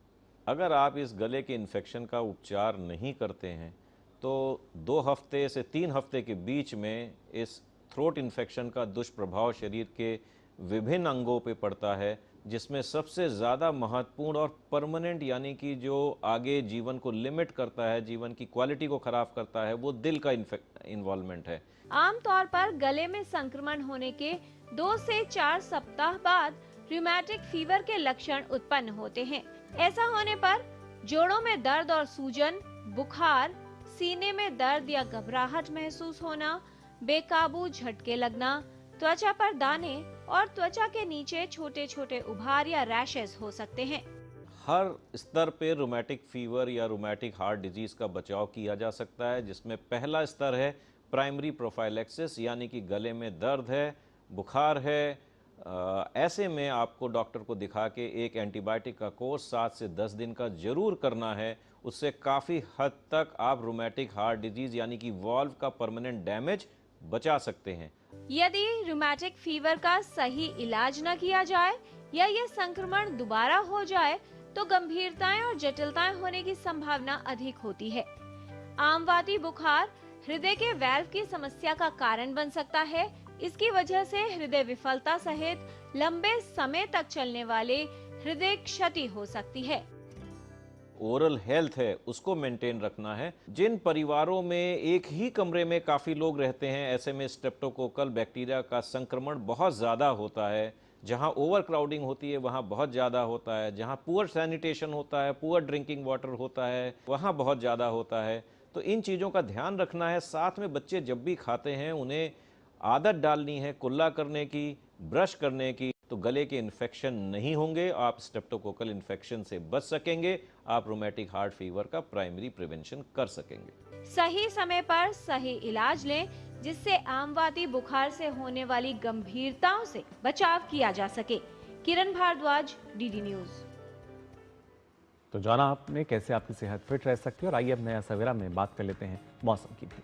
अगर आप इस गले के इन्फेक्शन का उपचार नहीं करते हैं तो 2 हफ्ते से 3 हफ्ते के बीच में इस थ्रोट इन्फेक्शन का दुष्प्रभाव शरीर के विभिन्न अंगों पे पड़ता है, जिसमें सबसे ज़्यादा महत्वपूर्ण और परमानेंट यानी कि जो आगे जीवन को लिमिट करता है, जीवन की क्वालिटी को ख़राब करता है, वो दिल का इन्वॉल्वमेंट है। आमतौर पर गले में संक्रमण होने के 2 से 4 सप्ताह बाद रूमेटिक फीवर के लक्षण उत्पन्न होते हैं। ऐसा होने पर जोड़ों में दर्द और सूजन, बुखार, सीने में दर्द या घबराहट महसूस होना, बेकाबू झटके लगना, त्वचा पर दाने और त्वचा के नीचे छोटे छोटे उभार या रैशेस हो सकते हैं। हर स्तर पे रूमेटिक फीवर या रूमेटिक हार्ट डिजीज का बचाव किया जा सकता है, जिसमें पहला स्तर है प्राइमरी प्रोफाइलैक्सिस, यानी कि गले में दर्द है, बुखार है, ऐसे में आपको डॉक्टर को दिखा के एक एंटीबायोटिक का कोर्स 7 से 10 दिन का जरूर करना है। उससे काफ़ी हद तक आप रूमेटिक हार्ट डिजीज यानी कि वॉल्व का परमानेंट डैमेज बचा सकते हैं। यदि रूमेटिक फीवर का सही इलाज न किया जाए या ये संक्रमण दोबारा हो जाए तो गंभीरताएं और जटिलताएं होने की संभावना अधिक होती है। आमवाती बुखार हृदय के वाल्व की समस्या का कारण बन सकता है। इसकी वजह से हृदय विफलता सहित लंबे समय तक चलने वाले हृदय क्षति हो सकती है। ओरल हेल्थ है उसको मेंटेन रखना है। जिन परिवारों में एक ही कमरे में काफ़ी लोग रहते हैं, ऐसे में स्ट्रेप्टोकोकल बैक्टीरिया का संक्रमण बहुत ज़्यादा होता है। जहां ओवर क्राउडिंग होती है वहां बहुत ज़्यादा होता है, जहां पुअर सैनिटेशन होता है, पुअर ड्रिंकिंग वाटर होता है, वहां बहुत ज़्यादा होता है। तो इन चीज़ों का ध्यान रखना है। साथ में बच्चे जब भी खाते हैं उन्हें आदत डालनी है कुल्ला करने की, ब्रश करने की, तो गले के इन्फेक्शन नहीं होंगे, आप स्ट्रेप्टोकोकल इन्फेक्शन से बच सकेंगे, आप रोमेटिक हार्ट फीवर का प्राइमरी प्रिवेंशन कर सकेंगे। सही समय पर सही इलाज लें, जिससे आमवादी बुखार से होने वाली गंभीरताओं से बचाव किया जा सके। किरण भारद्वाज, डीडी न्यूज। तो जाना आपने कैसे आपकी सेहत फिट रह सकती है, और आइए अब नया सवेरा में बात कर लेते हैं मौसम की भी।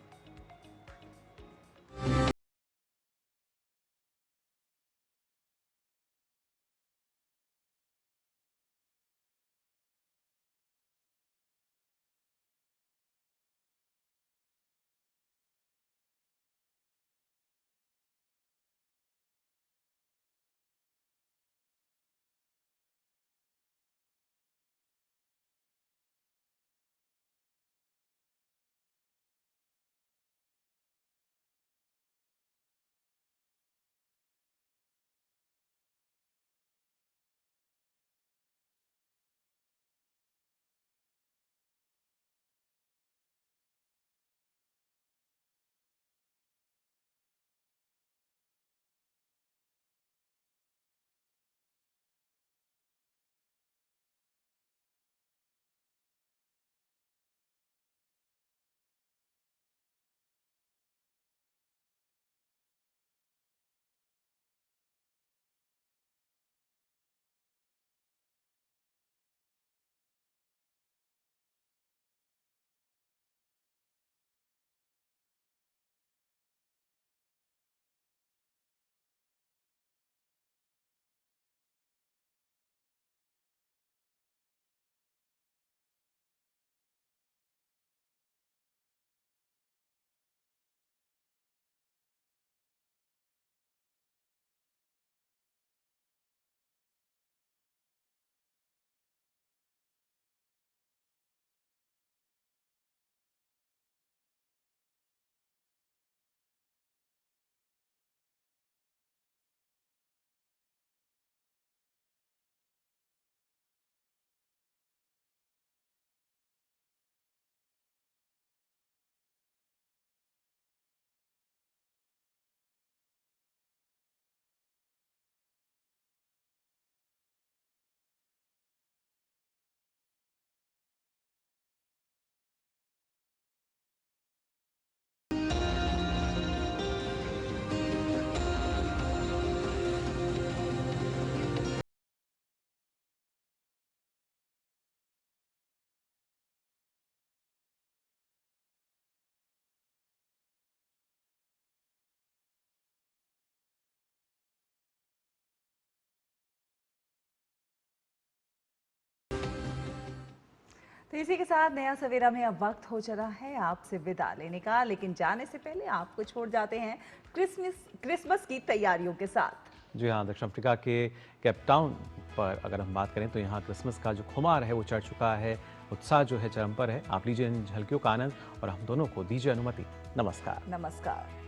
तो इसी के साथ नया सवेरा में अब वक्त हो चला है आपसे विदा लेने का, लेकिन जाने से पहले आपको छोड़ जाते हैं क्रिसमस की तैयारियों के साथ। जी हाँ, दक्षिण अफ्रीका के केपटाउन पर अगर हम बात करें तो यहाँ क्रिसमस का जो खुमार है वो चढ़ चुका है, उत्साह जो है चरम पर है। आप लीजिए इन झलकियों का आनंद और हम दोनों को दीजिए अनुमति। नमस्कार। नमस्कार।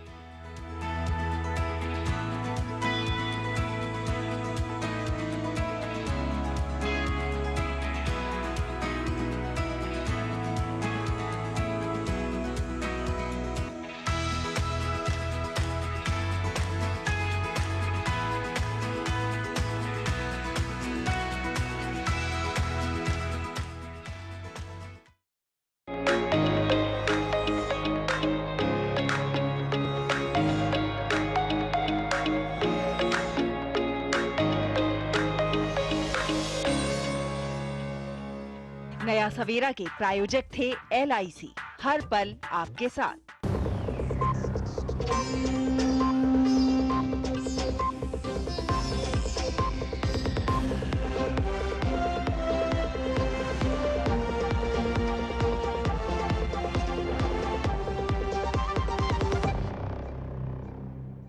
नया सवेरा के प्रायोजक थे LIC, हर पल आपके साथ।